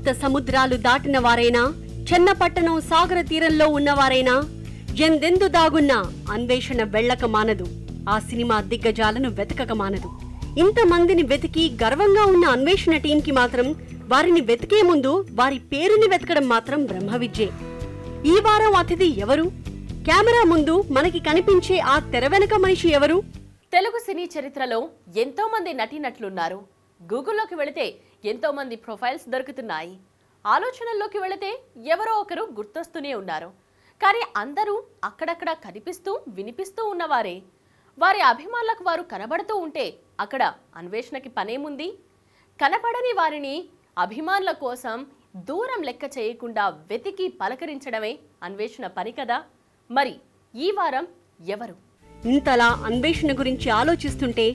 సప్త సముద్రాలు దాటిన వారైనా, చెన్నపట్టణం సాగర తీరంలో ఉన్నవారైనా ఎందెందు దాగున్నా అన్వేషణ వెళ్ళక మానదు. ఆ సినిమా దిగ్గజాలను వెతకక మానదు. ఇంతమందిని వెతికి గర్వంగా ఉన్న అన్వేషణ టీంకి మాత్రం వారిని వెతికే ముందు వారి పేరుని వెతకడం మాత్రం బ్రహ్మ విద్యే. ఈ వారం అతిథి ఎవరు? కెమెరా ముందు మనకి కనిపించే ఆ తెర వెనక మనిషి ఎవరు? తెలుగు సినీ చరిత్రలో ఎంతో మంది నటీనటులున్నారు. గూగుల్లోకి వెళితే ఎంతో మంది ప్రొఫైల్స్ దొరుకుతున్నాయి. ఆలోచనల్లోకి వెళితే ఎవరో ఒకరు గుర్తొస్తూనే ఉన్నారు. కానీ అందరూ అక్కడక్కడ కనిపిస్తూ వినిపిస్తూ ఉన్నవారే. వారి అభిమానులకు వారు కనబడుతూ ఉంటే అక్కడ అన్వేషణకి పనేముంది? కనపడని వారిని అభిమానుల కోసం దూరం లెక్క చేయకుండా వెతికి పలకరించడమే అన్వేషణ పని కదా. మరి ఈ వారం ఎవరు? ఇంతలా అన్వేషణ గురించి ఆలోచిస్తుంటే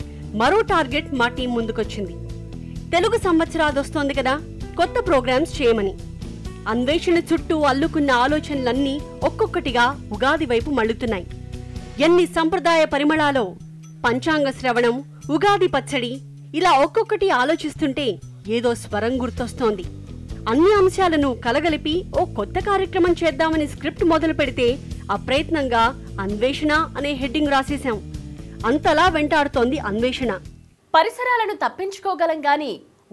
మరో టార్గెట్ మా టీం ముందుకొచ్చింది. తెలుగు సంవత్సరాదొస్తోంది కదా, కొత్త ప్రోగ్రామ్స్ చేయమని. అన్వేషణ చుట్టూ అల్లుకున్న ఆలోచనలన్నీ ఒక్కొక్కటిగా ఉగాది వైపు మళ్లుతున్నాయి. ఎన్ని సంప్రదాయ పరిమళాలో! పంచాంగ శ్రవణం, ఉగాది పచ్చడి, ఇలా ఒక్కొక్కటి ఆలోచిస్తుంటే ఏదో స్వరం గుర్తొస్తోంది. అన్ని అంశాలను కలగలిపి ఓ కొత్త కార్యక్రమం చేద్దామని స్క్రిప్ట్ మొదలు పెడితే అప్రయత్నంగా అన్వేషణ అనే హెడ్డింగ్ రాసేశాం. అంతలా వెంటాడుతోంది అన్వేషణ. పరిసరాలను తప్పించుకోగలం గాని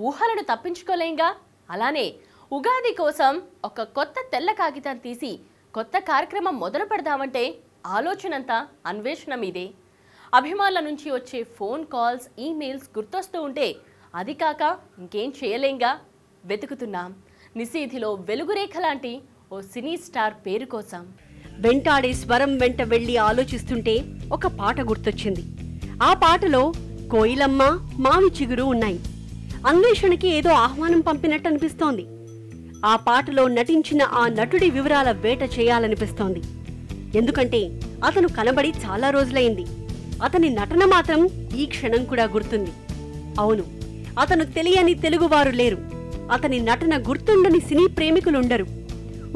ఊహలను తప్పించుకోలేంగా. అలానే ఉగాది కోసం ఒక కొత్త తెల్ల కాగితం తీసి కొత్త కార్యక్రమం మొదలు పెడదామంటే ఆలోచనంతా అన్వేషణ మీదే. అభిమానుల నుంచి వచ్చే ఫోన్ కాల్స్, ఈమెయిల్స్ గుర్తొస్తూ ఉంటే అది కాక ఇంకేం చేయలేంగా. వెతుకుతున్నాం నిశీధిలో వెలుగురేఖ లాంటి ఓ సినీ స్టార్ పేరు కోసం. వెంటాడే స్వరం వెంట వెళ్లి ఆలోచిస్తుంటే ఒక పాట గుర్తొచ్చింది. ఆ పాటలో కోయిలమ్మ, మావి చిగురు ఉన్నాయి. అన్వేషణకి ఏదో ఆహ్వానం పంపినట్టు అనిపిస్తోంది. ఆ పాటలో నటించిన ఆ నటుడి వివరాల వేట చేయాలనిపిస్తోంది. ఎందుకంటే అతను కనబడి చాలా రోజులైంది. అతని నటన మాత్రం ఈ క్షణం కూడా గుర్తుంది. అవును, అతను తెలియని తెలుగువారు లేరు. అతని నటన గుర్తుండని సినీ ప్రేమికులుండరు.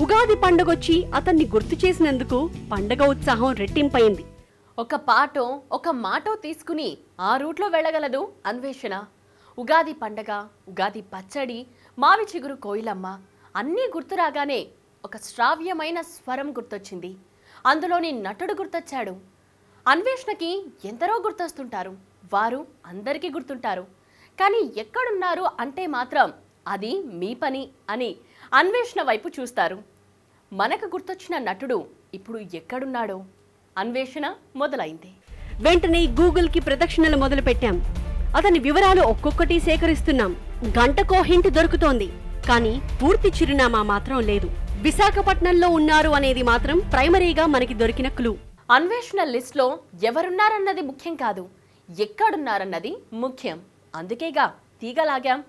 ఉగాది పండగొచ్చి అతన్ని గుర్తు చేసినందుకు పండగ ఉత్సాహం రెట్టింపైంది. ఒక పాటో ఒక మాటో తీసుకుని ఆ రూట్లో వెళ్ళగలదు అన్వేషణ. ఉగాది పండగ, ఉగాది పచ్చడి, మావి చిగురు కోయిలమ్మ అన్నీ గుర్తురాగానే ఒక శ్రావ్యమైన స్వరం గుర్తొచ్చింది. అందులోని నటుడు గుర్తొచ్చాడు. అన్వేషణకి ఎందరో గుర్తొస్తుంటారు. వారు అందరికీ గుర్తుంటారు. కానీ ఎక్కడున్నారు అంటే మాత్రం అది మీ పని అని అన్వేషణ వైపు చూస్తారు. మనకు గుర్తొచ్చిన నటుడు ఇప్పుడు ఎక్కడున్నాడో అన్వేషణ మొదలైంది. వెంటనే గూగుల్కి ప్రదక్షిణలు మొదలు పెట్టాం. అతని వివరాలు ఒక్కొక్కటి సేకరిస్తున్నాం. గంటకో హింట్ దొరుకుతోంది. కానీ పూర్తి చిరునామా మాత్రం లేదు. విశాఖపట్నంలో ఉన్నారు అనేది మాత్రం ప్రైమరీగా మనకి దొరికిన క్లూ. అన్వేషణ లిస్ట్ లో ఎవరున్నారన్నది ముఖ్యం కాదు, ఎక్కడున్నారన్నది ముఖ్యం. అందుకేగా తీగలాగాం.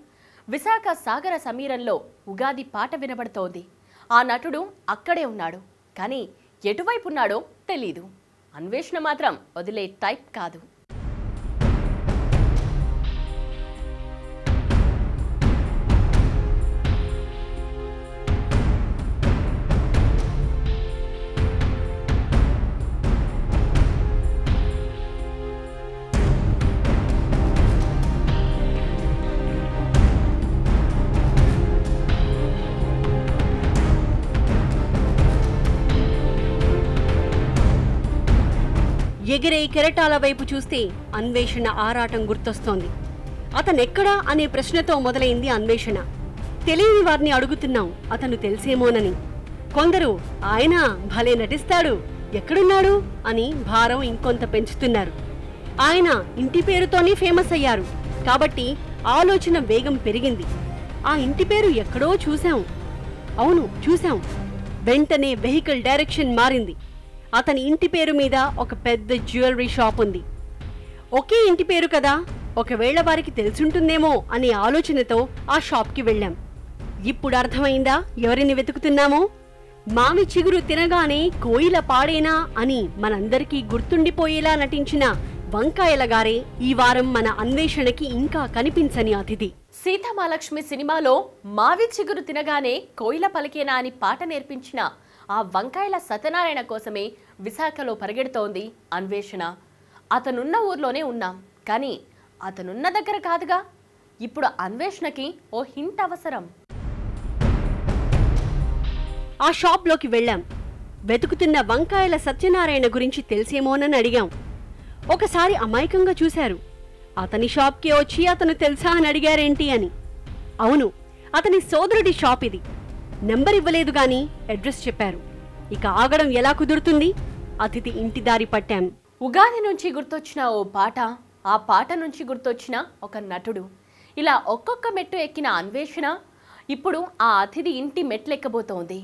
విశాఖ సాగర సమీరంలో ఉగాది పాట వినబడుతోంది. ఆ నటుడు అక్కడే ఉన్నాడు. కానీ ఎటువైపు ఉన్నాడో తెలీదు. అన్వేషణ మాత్రం వదిలే టైప్ కాదు. ఎగిరే కెరటాల వైపు చూస్తే అన్వేషణ ఆరాటం గుర్తొస్తోంది. అతనెక్కడా అనే ప్రశ్నతో మొదలైంది అన్వేషణ. తెలియని వారిని అడుగుతున్నాం అతను తెలిసేమోనని. కొందరు ఆయన భలే నటిస్తాడు, ఎక్కడున్నాడు అని భారం ఇంకొంత పెంచుతున్నారు. ఆయన ఇంటి పేరుతోనే ఫేమస్ అయ్యారు కాబట్టి ఆలోచన వేగం పెరిగింది. ఆ ఇంటి పేరు ఎక్కడో చూశాం. అవును, చూశాం. వెంటనే వెహికల్ డైరెక్షన్ మారింది. అతని ఇంటి పేరు మీద ఒక పెద్ద జ్యువెలరీ షాప్ ఉంది. ఒకే ఇంటి పేరు కదా, ఒకవేళ వారికి తెలుసుంటుందేమో అనే ఆలోచనతో ఆ షాప్కి వెళ్ళాం. ఇప్పుడు అర్థమైందా ఎవరిని వెతుకుతున్నామో? మావి చిగురు తినగానే కోయిల పాడేనా అని మనందరికీ గుర్తుండిపోయేలా నటించిన వంకాయల గారే ఈ వారం మన అన్వేషణకి ఇంకా కనిపించని అతిథి. సీతామహాలక్ష్మి సినిమాలో మావి చిగురు తినగానే కోయిల పలికేనా అని పాట నేర్పించిన ఆ వంకాయల సత్యనారాయణ కోసమే విశాఖలో పరిగెడుతోంది అన్వేషణ. అతనున్న ఊర్లోనే ఉన్నాం, కానీ అతనున్న దగ్గర కాదుగా. ఇప్పుడు అన్వేషణకి ఓ హింట్ అవసరం. ఆ షాప్లోకి వెళ్ళాం. వెతుకుతున్న వంకాయల సత్యనారాయణ గురించి తెలిసేమోనని అడిగాం. ఒకసారి అమాయకంగా చూశారు. అతని షాప్కి వచ్చి అతను తెలుసా అని అడిగారేంటి అని. అవును, అతని సోదరుడి షాప్ ఇది. నెంబర్ ఇవ్వలేదు గాని అడ్రస్ చెప్పారు. ఇక ఆగడం ఎలా కుదురుతుంది? అతిథి ఇంటి దారి పట్టాం. ఉగాది నుంచి గుర్తొచ్చిన ఓ పాట, ఆ పాట నుంచి గుర్తొచ్చిన ఒక నటుడు, ఇలా ఒక్కొక్క మెట్టు ఎక్కిన అన్వేషణ ఇప్పుడు ఆ అతిథి ఇంటి మెట్లెక్కబోతోంది.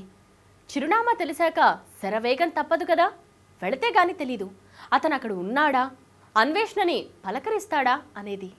చిరునామా తెలిసాక శరవేగం తప్పదు కదా. వెళితే గాని తెలీదు అతను అక్కడ ఉన్నాడా, అన్వేషణని పలకరిస్తాడా అనేది.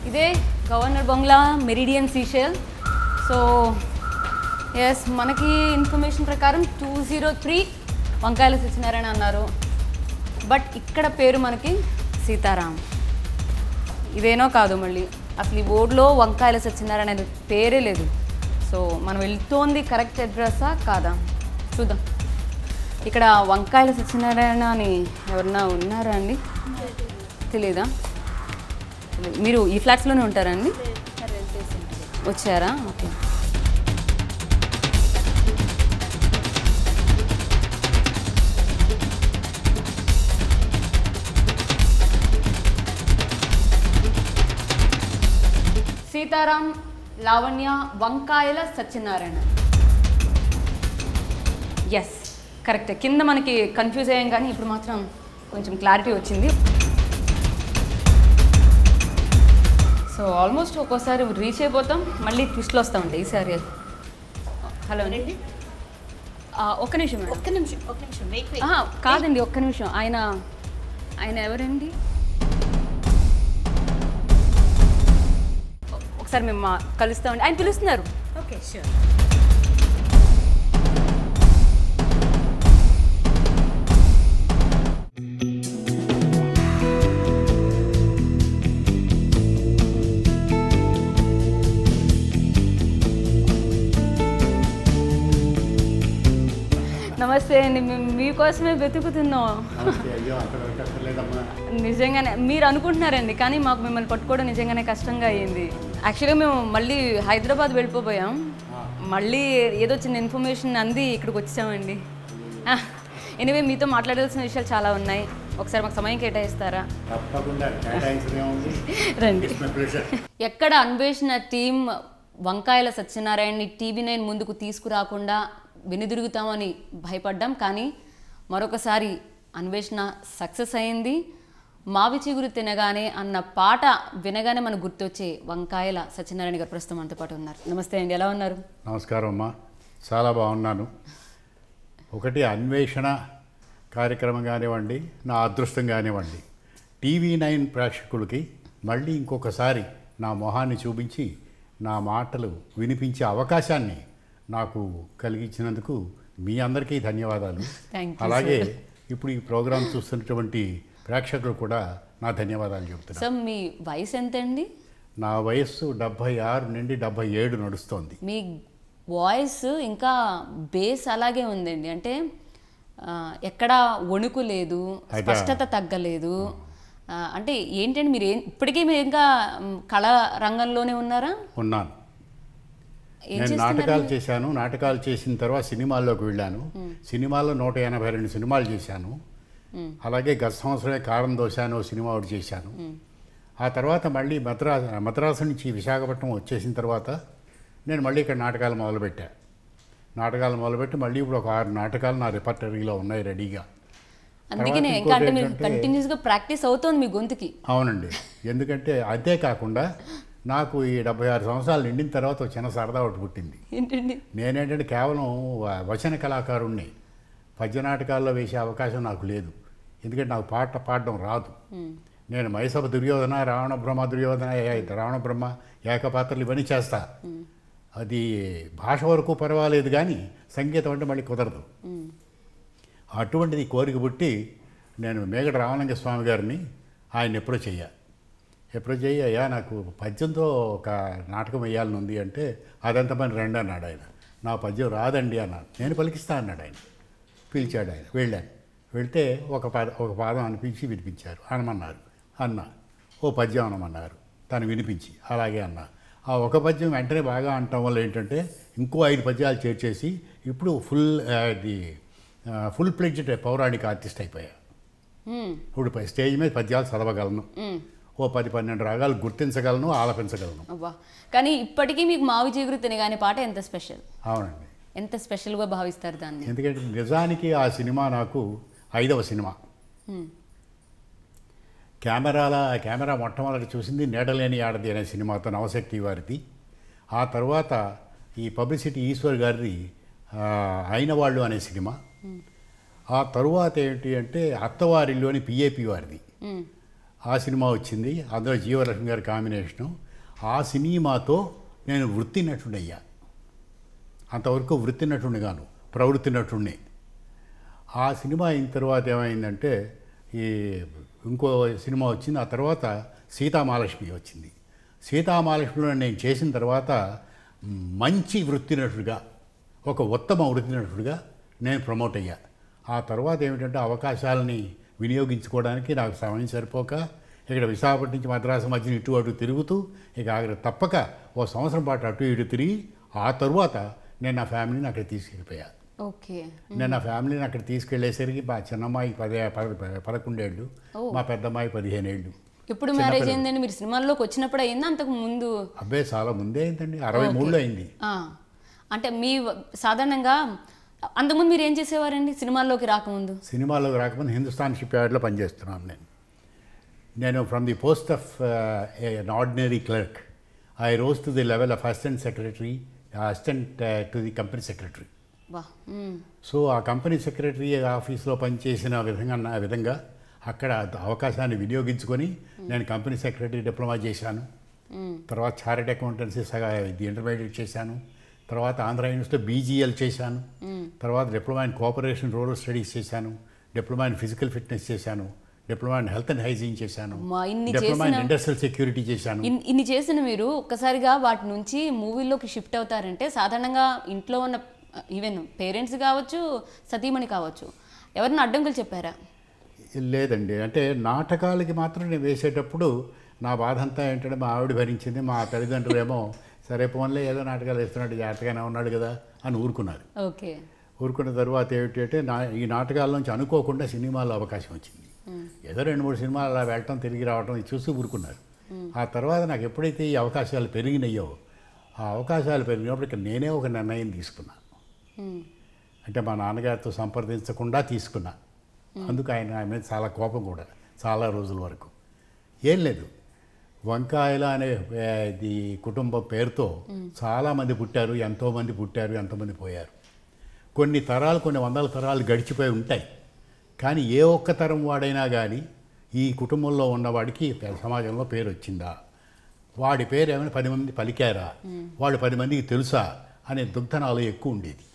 ఇదే గవర్నర్ బంగ్లా, మెరిడియన్ సీషెల్. సో ఎస్, మనకి ఇన్ఫర్మేషన్ ప్రకారం 203 వంకాయల సత్యనారాయణ అన్నారు. బట్ ఇక్కడ పేరు మనకి సీతారాం. ఇదేనో కాదు, మళ్ళీ అసలు ఈ బోర్డులో వంకాయల సత్యనారాయణ అనే పేరే లేదు. సో మనం వెళ్తోంది కరెక్ట్ అడ్రస్సా కాదా చూద్దాం. ఇక్కడ వంకాయల సత్యనారాయణ అని ఎవరన్నా ఉన్నారా అండి? తెలీదా? మీరు ఈ ఫ్లాట్స్లోనే ఉంటారా అండి? వచ్చారా? ఓకే. సీతారాం, లావణ్య, వంకాయల సత్యనారాయణ. Yes, correct. కింద మనకి కన్ఫ్యూజ్ అయ్యాం కానీ ఇప్పుడు మాత్రం కొంచెం క్లారిటీ వచ్చింది. సో ఆల్మోస్ట్ ఒక్కోసారి రీచ్ అయిపోతాం, మళ్ళీ ట్విస్ట్లు వస్తూ ఉంటాయి. ఈసారి హలో అండి, ఒక్క నిమిషం మేడం. ఒక్క నిమిషం కాదండి, ఒక్క నిమిషం. ఆయన ఎవరండి? ఒకసారి మేము కలుస్తామండి. ఆయన పిలుస్తున్నారు. Okay, sure. నమస్తే అండి, మేము మీకోసమే వెతుకుతున్నాం. నిజంగానే మీరు అనుకుంటున్నారండి, కానీ మాకు మిమ్మల్ని పట్టుకోవడం నిజంగానే కష్టంగా అయ్యింది. యాక్చువల్గా మేము మళ్ళీ హైదరాబాద్ వెళ్ళిపోయాం. మళ్ళీ ఏదో చిన్న ఇన్ఫర్మేషన్ అంది ఇక్కడికి వచ్చామండి. ఎనివే, మీతో మాట్లాడాల్సిన విషయాలు చాలా ఉన్నాయి. ఒకసారి మాకు సమయం కేటాయిస్తారా? రండి. ఎక్కడ అన్వేషణ టీం వంకాయల సత్యనారాయణని TV9 ముందుకు తీసుకురాకుండా వెనుదిరుగుతామని భయపడ్డాం, కానీ మరొకసారి అన్వేషణ సక్సెస్ అయింది. మావి చిగురు తినగానే అన్న పాట వినగానే మనకు గుర్తొచ్చే వంకాయల సత్యనారాయణ గారు ప్రస్తుతం మనతో పాటు ఉన్నారు. నమస్తే అండి, ఎలా ఉన్నారు? నమస్కారం అమ్మా, చాలా బాగున్నాను. ఒకటి అన్వేషణ కార్యక్రమం కానివ్వండి, నా అదృష్టం కానివ్వండి, TV9 ప్రేక్షకులకి మళ్ళీ ఇంకొకసారి నా మొహాన్ని చూపించి నా మాటలు వినిపించే అవకాశాన్ని నాకు కలిగించినందుకు మీ అందరికీ ధన్యవాదాలు. అలాగే ఇప్పుడు ఈ ప్రోగ్రాం చూస్తున్నటువంటి ప్రేక్షకులు కూడా నా ధన్యవాదాలు చెబుతున్నాను. సార్, మీ వయసు ఎంత అండి? నా వయస్సు 76 నుండి 77 నడుస్తోంది. మీ వాయిస్ ఇంకా బేస్ అలాగే ఉందండి, అంటే ఎక్కడా వణుకు లేదు, స్పష్టత తగ్గలేదు. అంటే ఏంటంటే మీరు ఇప్పటికీ మీరు ఇంకా కళా రంగంలోనే ఉన్నారా? ఉన్నాను. నేను నాటకాలు చేశాను. నాటకాలు చేసిన తర్వాత సినిమాల్లోకి వెళ్ళాను. సినిమాల్లో 182 సినిమాలు చేశాను. అలాగే గత సంవత్సరమే కారం దోశాను సినిమా ఒకటి చేశాను. ఆ తర్వాత మళ్ళీ మద్రాసు నుంచి విశాఖపట్నం వచ్చేసిన తర్వాత నేను మళ్ళీ ఇక్కడ నాటకాలు మొదలుపెట్టి మళ్ళీ ఇప్పుడు ఒక 6 నాటకాలు నా రిపర్టరీలో ఉన్నాయి రెడీగా. అందుకనే ఇంకా అంటే మీరు కంటిన్యూస్గా ప్రాక్టీస్ అవుతోంది మీ గొంతుకి. అవునండి, ఎందుకంటే అంతే కాకుండా నాకు ఈ 76 సంవత్సరాలు నిండిన తర్వాత ఒక చిన్న సరదా ఒకటి పుట్టింది. ఏంటండి? నేనేంటంటే కేవలం వచన కళాకారుణ్ణి, పద్య నాటకాల్లో వేసే అవకాశం నాకు లేదు, ఎందుకంటే నాకు పాట పాడడం రాదు. నేను మైసభ దుర్యోధన, రావణ బ్రహ్మ దుర్యోధన, రావణ బ్రహ్మ ఏకపాత్రలు ఇవన్నీ చేస్తా. అది భాష వరకు పర్వాలేదు, కానీ సంగీతం అంటే మళ్ళీ కుదరదు. అటువంటిది కోరిక పుట్టి నేను మేగడ రామలింగ స్వామి గారిని ఆయన ఎప్పుడో అయ్యా నాకు పద్యంతో ఒక నాటకం వేయాలని ఉంది అంటే, అదంత పని రండి అన్నాడు ఆయన. నా పద్యం రాదండి అన్నాను. నేను పలికిస్తా అన్నాడు ఆయన. పిలిచాడు ఆయన, వెళ్ళాను. వెళ్తే ఒక పాదం అనిపించి వినిపించారు, అనమన్నారు. అన్న ఓ పద్యం అనమన్నారు, తను వినిపించి అలాగే అన్నా. ఆ ఒక పద్యం వెంటనే బాగా అనటం వల్ల ఏంటంటే ఇంకో 5 పద్యాలు చేర్చేసి ఇప్పుడు ఫుల్ ప్లెడ్జ్డ్ పౌరాణిక ఆర్టిస్ట్ అయిపోయా. ఇప్పుడు స్టేజ్ మీద పద్యాలు చదవగలను, ఓ 10-12 రాగాలు గుర్తించగలను, ఆలపించగలను. అబ్బా, కానీ ఇప్పటికీ మీకు మావి చిగురు తినగానే పాట ఎంత స్పెషల్? అవునండి. ఎంత స్పెషల్గా భావిస్తారు దాన్ని? ఎందుకంటే నిజానికి ఆ సినిమా నాకు 5వ సినిమా. కెమెరా మొట్టమొదటి చూసింది నీడలేని ఆడది అనే సినిమాతో, నవశక్తి వారిది. ఆ తర్వాత ఈ పబ్లిసిటీ ఈశ్వర్ గారిది అయిన వాళ్ళు అనే సినిమా. ఆ తరువాత ఏంటి అంటే అత్తవారిలోని పిఏపి వారిది ఆ సినిమా వచ్చింది. అందులో జీవలక్ష్మి గారి కాంబినేషను. ఆ సినిమాతో నేను వృత్తి నటుడయ్యా. అంతవరకు వృత్తి నటుడిని గాను, ప్రవృత్తి నటుడిని. ఆ సినిమా అయిన తర్వాత ఏమైందంటే ఈ ఇంకో సినిమా వచ్చింది. ఆ తర్వాత సీతామహాలక్ష్మి వచ్చింది. సీతామహాలక్ష్మిలో నేను చేసిన తర్వాత మంచి వృత్తి నటుడిగా, ఒక ఉత్తమ వృత్తి నటుడిగా నేను ప్రమోట్ అయ్యా. ఆ తర్వాత ఏమిటంటే అవకాశాలని వినియోగించుకోవడానికి నాకు సమయం సరిపోక ఇక్కడ విశాఖపట్నం నుంచి మద్రాసు మధ్యన ఇటు అటు తిరుగుతూ ఇక తప్పక ఓ సంవత్సరం పాటు అటు ఇటు తిరిగి ఆ తరువాత నేను నా ఫ్యామిలీని అక్కడ తీసుకెళ్ళిపోయా. ఓకే. నేను నా ఫ్యామిలీని అక్కడ తీసుకెళ్లేసరికి మా చిన్నమ్మాయి 11 ఏళ్ళు, మా పెద్దమ్మాయి 15 ఏళ్ళు. ఎప్పుడు మ్యారేజ్ అయిందండి? మీరు సినిమాల్లోకి వచ్చినప్పుడు అయిందా, అంతకు ముందు? అబ్బాయి చాలా ముందే అయిందండి, 63లో అయింది. అంటే మీ సాధారణంగా అంతకుముందు మీరు ఏం చేసేవారండి సినిమాల్లోకి రాకముందు? సినిమాల్లోకి రాకముందు హిందుస్థాన్ షిప్ యార్డ్లో పనిచేస్తున్నాను నేను from the post of an ordinary clerk I rose to the level of assistant to the company secretary. So ఆ కంపెనీ సెక్రటరీ ఆఫీస్లో పనిచేసిన విధంగా అక్కడ అవకాశాన్ని వినియోగించుకొని నేను కంపెనీ సెక్రటరీ డిప్లొమా చేశాను. తర్వాత చార్టెడ్ అకౌంటెన్సీ ఇంటర్మీడియట్ చేశాను. తర్వాత ఆంధ్ర యూనివర్సిటీలో బీజీఎల్ చేశాను. తర్వాత diploma in cooperation rural studies చేశాను. డిప్లొమా ఇన్ ఫిజికల్ ఫిట్నెస్ చేశాను. Diploma in health and hygiene చేశాను. డిప్లొమా ఇన్ ఇండస్ట్రియల్ సెక్యూరిటీ చేశాను. ఇన్ని చేసిన మీరు ఒక్కసారిగా వాటి నుంచి మూవీలోకి షిఫ్ట్ అవుతారంటే సాధారణంగా ఇంట్లో ఉన్న ఈవెన్ పేరెంట్స్ కావచ్చు, సతీమణి కావచ్చు, ఎవరిని అడ్డంకులు చెప్పారా? లేదండి. అంటే నాటకాలకి మాత్రం నేను వేసేటప్పుడు నా బాధ అంతా ఏంటంటే మా ఆవిడ భరించింది. మా తల్లిదండ్రులేమో సరే పోన్లే ఏదో నాటకాలు వేస్తున్నాడు, జాగ్రత్తగానే ఉన్నాడు కదా అని ఊరుకున్నారు. ఓకే. ఊరుకున్న తర్వాత ఏమిటంటే ఈ నాటకాల నుంచి అనుకోకుండా సినిమాల్లో అవకాశం వచ్చింది. ఏదో 2-3 సినిమాలు అలా వెళ్ళటం, తిరిగి రావటం చూసి ఊరుకున్నారు. ఆ తర్వాత నాకు ఎప్పుడైతే ఈ అవకాశాలు పెరిగినాయో, ఆ అవకాశాలు పెరిగినప్పుడు ఇక్కడ నేనే ఒక నిర్ణయం తీసుకున్నా. అంటే మా నాన్నగారితో సంప్రదించకుండా తీసుకున్నా. అందుకు ఆయన మీద చాలా కోపం కూడా, చాలా రోజుల వరకు. ఏం లేదు, వంకాయల అనే కుటుంబం పేరుతో చాలామంది పుట్టారు, ఎంతోమంది పోయారు. కొన్ని తరాలు, కొన్ని వందల తరాలు గడిచిపోయి ఉంటాయి. కానీ ఏ ఒక్క తరం వాడైనా కానీ ఈ కుటుంబంలో ఉన్నవాడికి సమాజంలో పేరు వచ్చిందా, వాడి పేరు ఏమైనా 10 మంది పలికారా, వాడు 10 మందికి తెలుసా అనే దుగ్ధనాలు ఎక్కువ ఉండేది.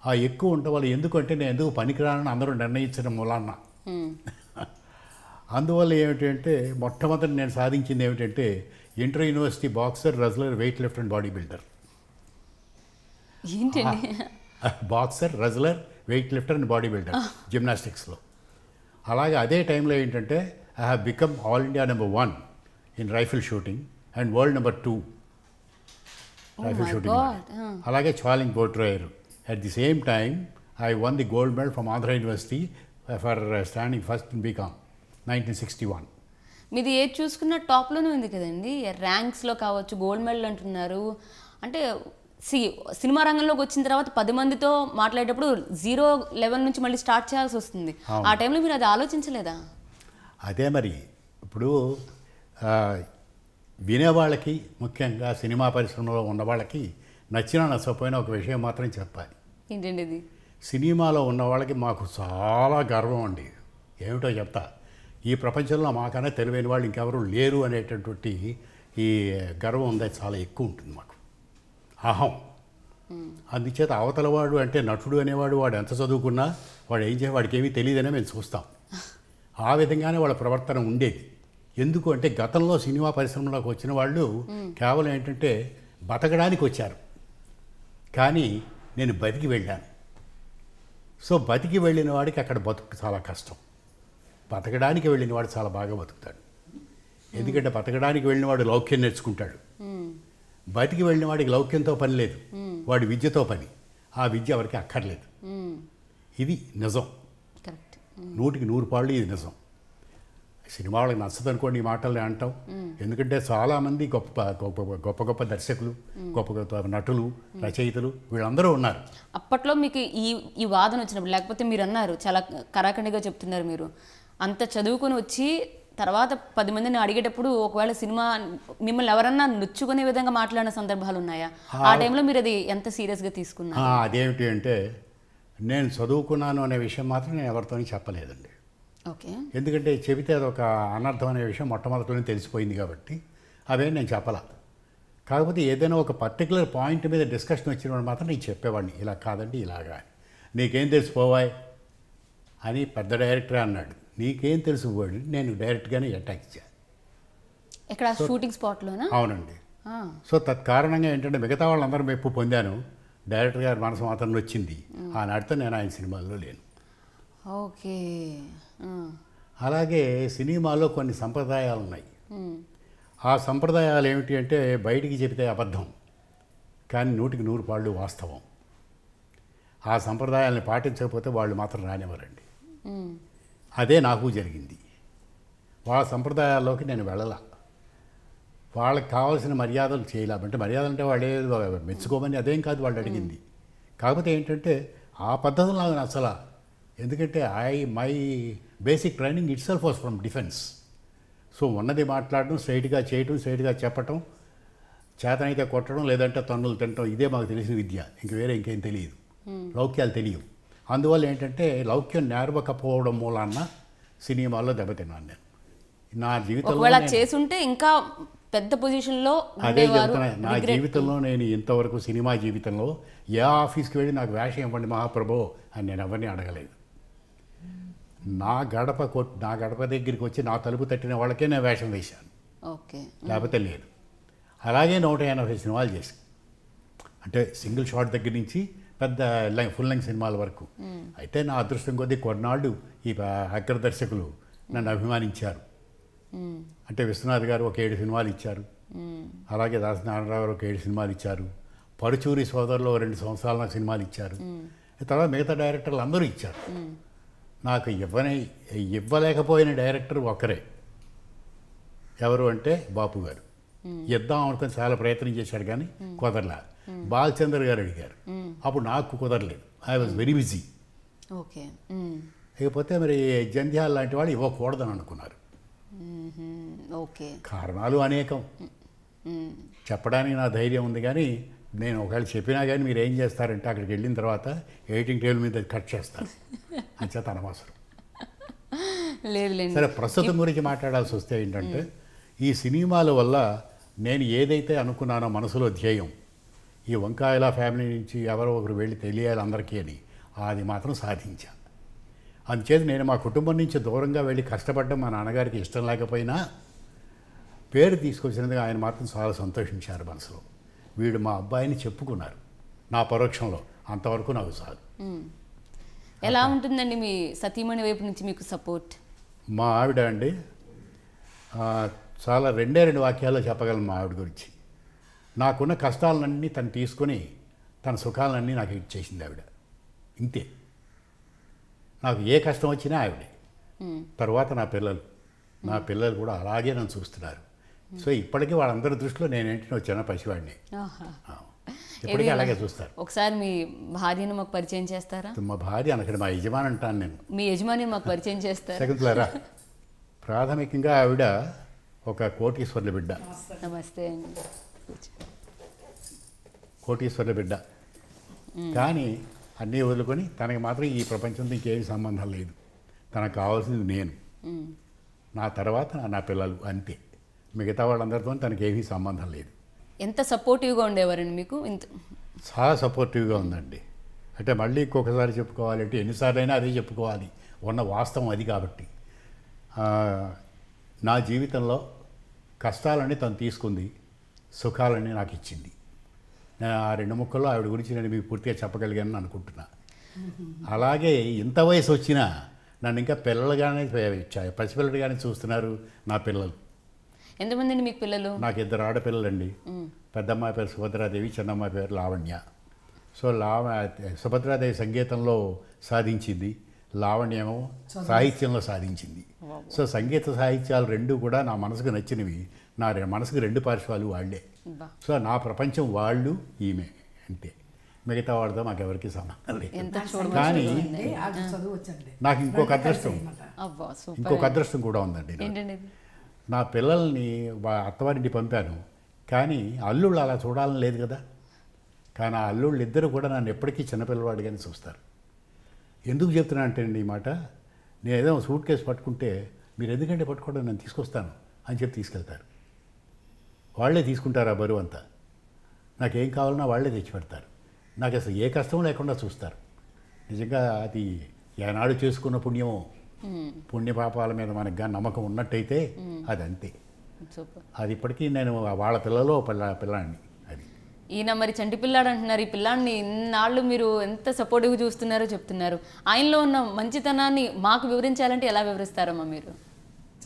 ఆ ఎక్కువ ఉండటం వల్ల ఎందుకంటే నేను ఎందుకు పనికిరానని అందరూ నిర్ణయించడం మూలాన్న. అందువల్ల ఏమిటంటే మొట్టమొదటి నేను సాధించింది ఏమిటంటే inter university boxer, wrestler, weightlifter and bodybuilder. ఏంటండి? Boxer, wrestler, weightlifter and bodybuilder జిమ్నాస్టిక్స్లో. అలాగే అదే టైంలో ఏంటంటే I have become all India number 1 in rifle shooting and world number 2 rifle shooting. అలాగే చాలింగ్ boat rider. At the same time, I won the gold medal from Andhra University for standing first in BCom, 1961. మీది ఏది చూసుకున్న టాప్లోనే ఉంది కదండి, ర్యాంక్స్లో కావచ్చు, gold medal అంటున్నారు. అంటే సినిమా రంగంలోకి వచ్చిన తర్వాత 10 మందితో మాట్లాడేటప్పుడు 0 లెవెల్ నుంచి మళ్ళీ స్టార్ట్ చేయాల్సి వస్తుంది. ఆ టైంలో మీరు అది ఆలోచించలేదా? అదే మరి ఇప్పుడు వినేవాళ్ళకి, ముఖ్యంగా సినిమా పరిశ్రమలో ఉన్న వాళ్ళకి నచ్చినా నచ్చకపోయినా ఒక విషయం మాత్రం చెప్పాలి. ఏంటండి ఇది? సినిమాలో ఉన్న వాళ్ళకి మాకు చాలా గర్వం అండి. ఏమిటో చెప్తా, ఈ ప్రపంచంలో మాకన్నా తెలివైన వాళ్ళు ఇంకెవరు లేరు అనేటటువంటి ఈ గర్వం ఉంది, చాలా ఎక్కువ ఉంటుంది మాకు, అహం. అందుచేత అవతల వాడు అంటే నటుడు అనేవాడు వాడు ఎంత చదువుకున్నా వాడు ఏం చేయ వాడికి ఏమీ తెలియదనే మేము చూస్తాం. ఆ విధంగానే వాళ్ళ ప్రవర్తన ఉండేది. ఎందుకు అంటే గతంలో సినిమా పరిశ్రమలోకి వచ్చిన వాళ్ళు కేవలం ఏంటంటే బతకడానికి వచ్చారు, కానీ నేను బతికి వెళ్ళాను. సో బతికి వెళ్ళిన వాడికి అక్కడ బతుకు చాలా కష్టం, బతకడానికి వెళ్ళిన వాడు చాలా బాగా బతుకుతాడు. ఎందుకంటే బతకడానికి వెళ్ళిన వాడు లౌక్యం నేర్చుకుంటాడు, బతికి వెళ్ళిన వాడికి లౌక్యంతో పని లేదు, వాడి విద్యతో పని. ఆ విద్య ఎవరికి అక్కర్లేదు. ఇది నిజం, కరెక్ట్. 100కి 100 ఇది నిజం. సినిమా వాళ్ళకి నచ్చదు అనుకోండి ఈ మాటల్ని అంటాం. ఎందుకంటే చాలామంది గొప్ప గొప్ప గొప్ప గొప్ప దర్శకులు, గొప్ప గొప్ప నటులు, రచయితలు వీళ్ళందరూ ఉన్నారు. అప్పట్లో మీకు ఈ వాదన వచ్చినప్పుడు, లేకపోతే మీరు అన్నారు చాలా కరాఖండిగా చెప్తున్నారు, మీరు అంత చదువుకొని వచ్చి తర్వాత 10 మందిని అడిగేటప్పుడు ఒకవేళ సినిమా మిమ్మల్ని ఎవరన్నా నొచ్చుకునే విధంగా మాట్లాడిన సందర్భాలు ఉన్నాయా? ఆ టైంలో మీరు అది ఎంత సీరియస్గా తీసుకున్నారు? అదేమిటి అంటే నేను చదువుకున్నాను అనే విషయం మాత్రం నేను ఎవరితోని చెప్పలేదండి. ఓకే. ఎందుకంటే చెబితే అదొక అనర్థం అనే విషయం మొట్టమొదటిలోనే తెలిసిపోయింది కాబట్టి అవే నేను చెప్పలా. కాకపోతే ఏదైనా ఒక పర్టికులర్ పాయింట్ మీద డిస్కషన్ వచ్చినప్పుడు మాత్రం నేను చెప్పేవాడిని, ఇలా కాదండి ఇలాగా. నీకేం తెలిసిపోవాయి అని పెద్ద డైరెక్టరే అన్నాడు. నీకేం తెలిసిపోయాడు, నేను డైరెక్ట్గానే అటాక్ ఇచ్చాను. ఇక్కడ షూటింగ్ స్పాట్లోనా? అవునండి. సో తత్కారణంగా ఏంటంటే మిగతా వాళ్ళందరూ మెప్పు పొందాను, డైరెక్టర్ గారి మనసు మాత్రం వచ్చింది. ఆనాటితో నేను ఆయన సినిమాల్లో లేను. ఓకే. అలాగే సినిమాలో కొన్ని సంప్రదాయాలు ఉన్నాయి. ఆ సంప్రదాయాలు ఏమిటి అంటే బయటికి చెబితే అబద్ధం, కానీ 100కి 100 వాస్తవం. ఆ సంప్రదాయాలను పాటించకపోతే వాళ్ళు మాత్రం రానివ్వరండి. అదే నాకు జరిగింది. వాళ్ళ సంప్రదాయాల్లోకి నేను వెళ్ళలా, వాళ్ళకి కావాల్సిన మర్యాదలు చేయలేము. అంటే మర్యాదలు అంటే వాళ్ళే మెచ్చుకోమని అదేం కాదు వాళ్ళు అడిగింది. కాకపోతే ఏంటంటే ఆ పద్ధతులు నాకు నచ్చలా. ఎందుకంటే my basic training it self was from defence. So ఉన్నది మాట్లాడడం, స్ట్రైట్గా చేయటం, స్ట్రైట్గా చెప్పటం, చేతనైతే కొట్టడం, లేదంటే తన్నులు తినటం, ఇదే మాకు తెలిసిన విద్య. ఇంక వేరే ఇంకేం తెలియదు, లౌక్యాలు తెలియవు. అందువల్ల ఏంటంటే లౌక్యం నేర్వకపోవడం మూలాన్న సినిమాల్లో దెబ్బతిన్నాను నేను. నా జీవితంలో చేసుంటే ఇంకా పెద్ద పొజిషన్లో అదే చెప్తున్నా. నా జీవితంలో నేను ఇంతవరకు సినిమా జీవితంలో ఏ ఆఫీస్కి వెళ్ళి నాకు వేషం ఇవ్వండి మహాప్రభో అని నేను ఎవరిని అడగలేదు. నా గడప దగ్గరికి వచ్చి నా తలుపు తట్టిన వాళ్ళకే నేను వేషం వేశాను, ఓకే, లేకపోతే లేదు. అలాగే 180 సినిమాలు చేశాను. అంటే సింగిల్ షాట్ దగ్గర నుంచి పెద్ద ఫుల్ లెంగ్త్ సినిమాల వరకు. అయితే నా అదృష్టం కొద్దీ కొన్నాళ్ళు ఈ అగ్ర దర్శకులు నన్ను అభిమానించారు. అంటే విశ్వనాథ్ గారు ఒక 7 సినిమాలు ఇచ్చారు, అలాగే దాసనారాయణరావు గారు ఒక 7 సినిమాలు ఇచ్చారు, పరుచూరి సోదరులు 2 సంవత్సరాలు నాకు సినిమాలు ఇచ్చారు. తర్వాత మిగతా డైరెక్టర్లు అందరూ ఇచ్చారు. నాకు ఇవ్వలేకపోయిన డైరెక్టర్ ఒకరే, ఎవరు అంటే బాపు గారు. ఇద్దాం అనుకుని చాలా ప్రయత్నం చేశాడు కానీ కుదరలా. బాలచంద్ర గారు అడిగారు, అప్పుడు నాకు కుదరలేదు, I was very busy. Okay. లేకపోతే మరి జంధ్యాల లాంటి వాళ్ళు ఇవ్వకూడదని అనుకున్నారు. ఓకే. కారణాలు అనేకం, చెప్పడానికి నా ధైర్యం ఉంది. కానీ నేను ఒకవేళ చెప్పినా కానీ మీరు ఏం చేస్తారంటే అక్కడికి వెళ్ళిన తర్వాత ఎడిటింగ్ టేబుల్ మీద కట్ చేస్తారు, అంచేత అనవసరం. లేదు. సరే, ప్రస్తుతం గురించి మాట్లాడాల్సి వస్తే ఏంటంటే ఈ సినిమాల వల్ల నేను ఏదైతే అనుకున్నానో మనసులో ధ్యేయం, ఈ వంకాయల ఫ్యామిలీ నుంచి ఎవరో ఒకరు వెళ్ళి తెలియాలి అందరికీ అని, అది మాత్రం సాధించాను. అందుచేత నేను మా కుటుంబం నుంచి దూరంగా వెళ్ళి కష్టపడ్డం మా నాన్నగారికి ఇష్టం లేకపోయినా పేరు తీసుకొచ్చినందుకు ఆయన మాత్రం చాలా సంతోషించారు మనసులో. వీడు మా అబ్బాయిని చెప్పుకున్నారు నా పరోక్షంలో, అంతవరకు నాకు చాలు. ఎలా ఉంటుందండి మీ సతీమణి వైపు నుంచి మీకు సపోర్ట్? మా ఆవిడ అండి చాలా 2 వాక్యాల్లో చెప్పగలను మా ఆవిడ గురించి. నాకున్న కష్టాలన్నీ తను తీసుకొని తన సుఖాలన్నీ నాకు ఇచ్చేసింది ఆవిడ. ఇంతే, నాకు ఏ కష్టం వచ్చినా ఆవిడే. తర్వాత నా పిల్లలు కూడా అలాగే నన్ను చూస్తున్నారు. సో ఇప్పటికీ వాళ్ళందరి దృష్టిలో నేనేంటి చిన్న పసివాడిని, ఇప్పటికీ అలాగే చూస్తారు. ఒకసారి మీ భార్యను మాకు పరిచయం చేస్తారా? మా భార్య అనక్కడ మా యజమాని అంటాను నేను. మీ యజమాని మాకు పరిచయం చేస్తారా? శకుంతలారా, ప్రాథమికంగా ఆవిడ ఒక కోటీశ్వర్ల బిడ్డ. నమస్తే అండి. కోటీశ్వర్ల బిడ్డ, కానీ అన్నీ వదులుకొని తనకి మాత్రం ఈ ప్రపంచంతో ఇంకేమి సంబంధం లేదు, తనకు కావాల్సింది నేను, నా తర్వాత నా పిల్లలు, అంతే. మిగతా వాళ్ళందరితో తనకేమీ సంబంధం లేదు. ఎంత సపోర్టివ్గా ఉండేవారండి మీకు? ఇంత చాలా సపోర్టివ్గా ఉందండి. అంటే మళ్ళీ ఇంకొకసారి చెప్పుకోవాలంటే ఎన్నిసార్లు అయినా అదే చెప్పుకోవాలి, ఉన్న వాస్తవం అది. కాబట్టి నా జీవితంలో కష్టాలన్నీ తను తీసుకుంది, సుఖాలన్నీ నాకు ఇచ్చింది. నేను ఆ 2 ముక్కల్లో ఆవిడ గురించి నేను మీకు పూర్తిగా చెప్పగలిగానని అనుకుంటున్నా. అలాగే ఇంత వయసు వచ్చినా నన్ను ఇంకా పిల్లలుగానే, పసిపిల్లలుగానే చూస్తున్నారు నా పిల్లలు. ఎంతమంది అండి మీకు పిల్లలు? నాకు 2 ఆడపిల్లలండి. పెద్దమ్మాయి పేరు సుభద్రాదేవి, చిన్నమ్మాయి పేరు లావణ్య. సో సుభద్రాదేవి సంగీతంలో సాధించింది, లావణ్యేమో సాహిత్యంలో సాధించింది. సో సంగీత సాహిత్యాలు 2 కూడా నా మనసుకు నచ్చినవి. నా మనసుకు 2 పార్శ్వాలు వాళ్ళే. సో నా ప్రపంచం వాళ్ళు, ఈమె, అంతే. మిగతా వాడితో మాకు ఎవరికి సంబంధం లేదు. కానీ నాకు ఇంకొక అదృష్టం కూడా ఉందండి. నా పిల్లల్ని అత్తవారింటి పంపాను, కానీ అల్లుళ్ళు అలా చూడాలని లేదు కదా. కానీ ఆ అల్లుళ్ళు ఇద్దరు కూడా నన్ను ఎప్పటికీ చిన్నపిల్లవాడిగానే చూస్తారు. ఎందుకు చెప్తున్నా అంటే అండి ఈ మాట, నేను ఏదో సూట్ కేసు పట్టుకుంటే మీరు ఎందుకంటే పట్టుకోవడం, నేను తీసుకొస్తాను అని చెప్పి తీసుకెళ్తారు. వాళ్ళే తీసుకుంటారు ఆ బరువు అంతా. నాకేం కావాలన్నా వాళ్ళే తెచ్చి పెడతారు. నాకు అసలు ఏ కష్టం లేకుండా చూస్తారు. నిజంగా అది ఏనాడు చేసుకున్న పుణ్యమో, పుణ్యపాపాల మీద మనకు కానీ నమ్మకం ఉన్నట్టయితే అది అంతే. అది ఇప్పటికీ నేను వాళ్ళ పిల్లలో పిల్లాడిని. అది ఈయన మరి చంటి పిల్లాడు అంటున్నారు. ఈ పిల్లాడిని ఇన్నాళ్ళు మీరు ఎంత సపోర్టివ్గా చూస్తున్నారో చెప్తున్నారు. ఆయనలో ఉన్న మంచితనాన్ని మాకు వివరించాలంటే ఎలా వివరిస్తారమ్మా మీరు?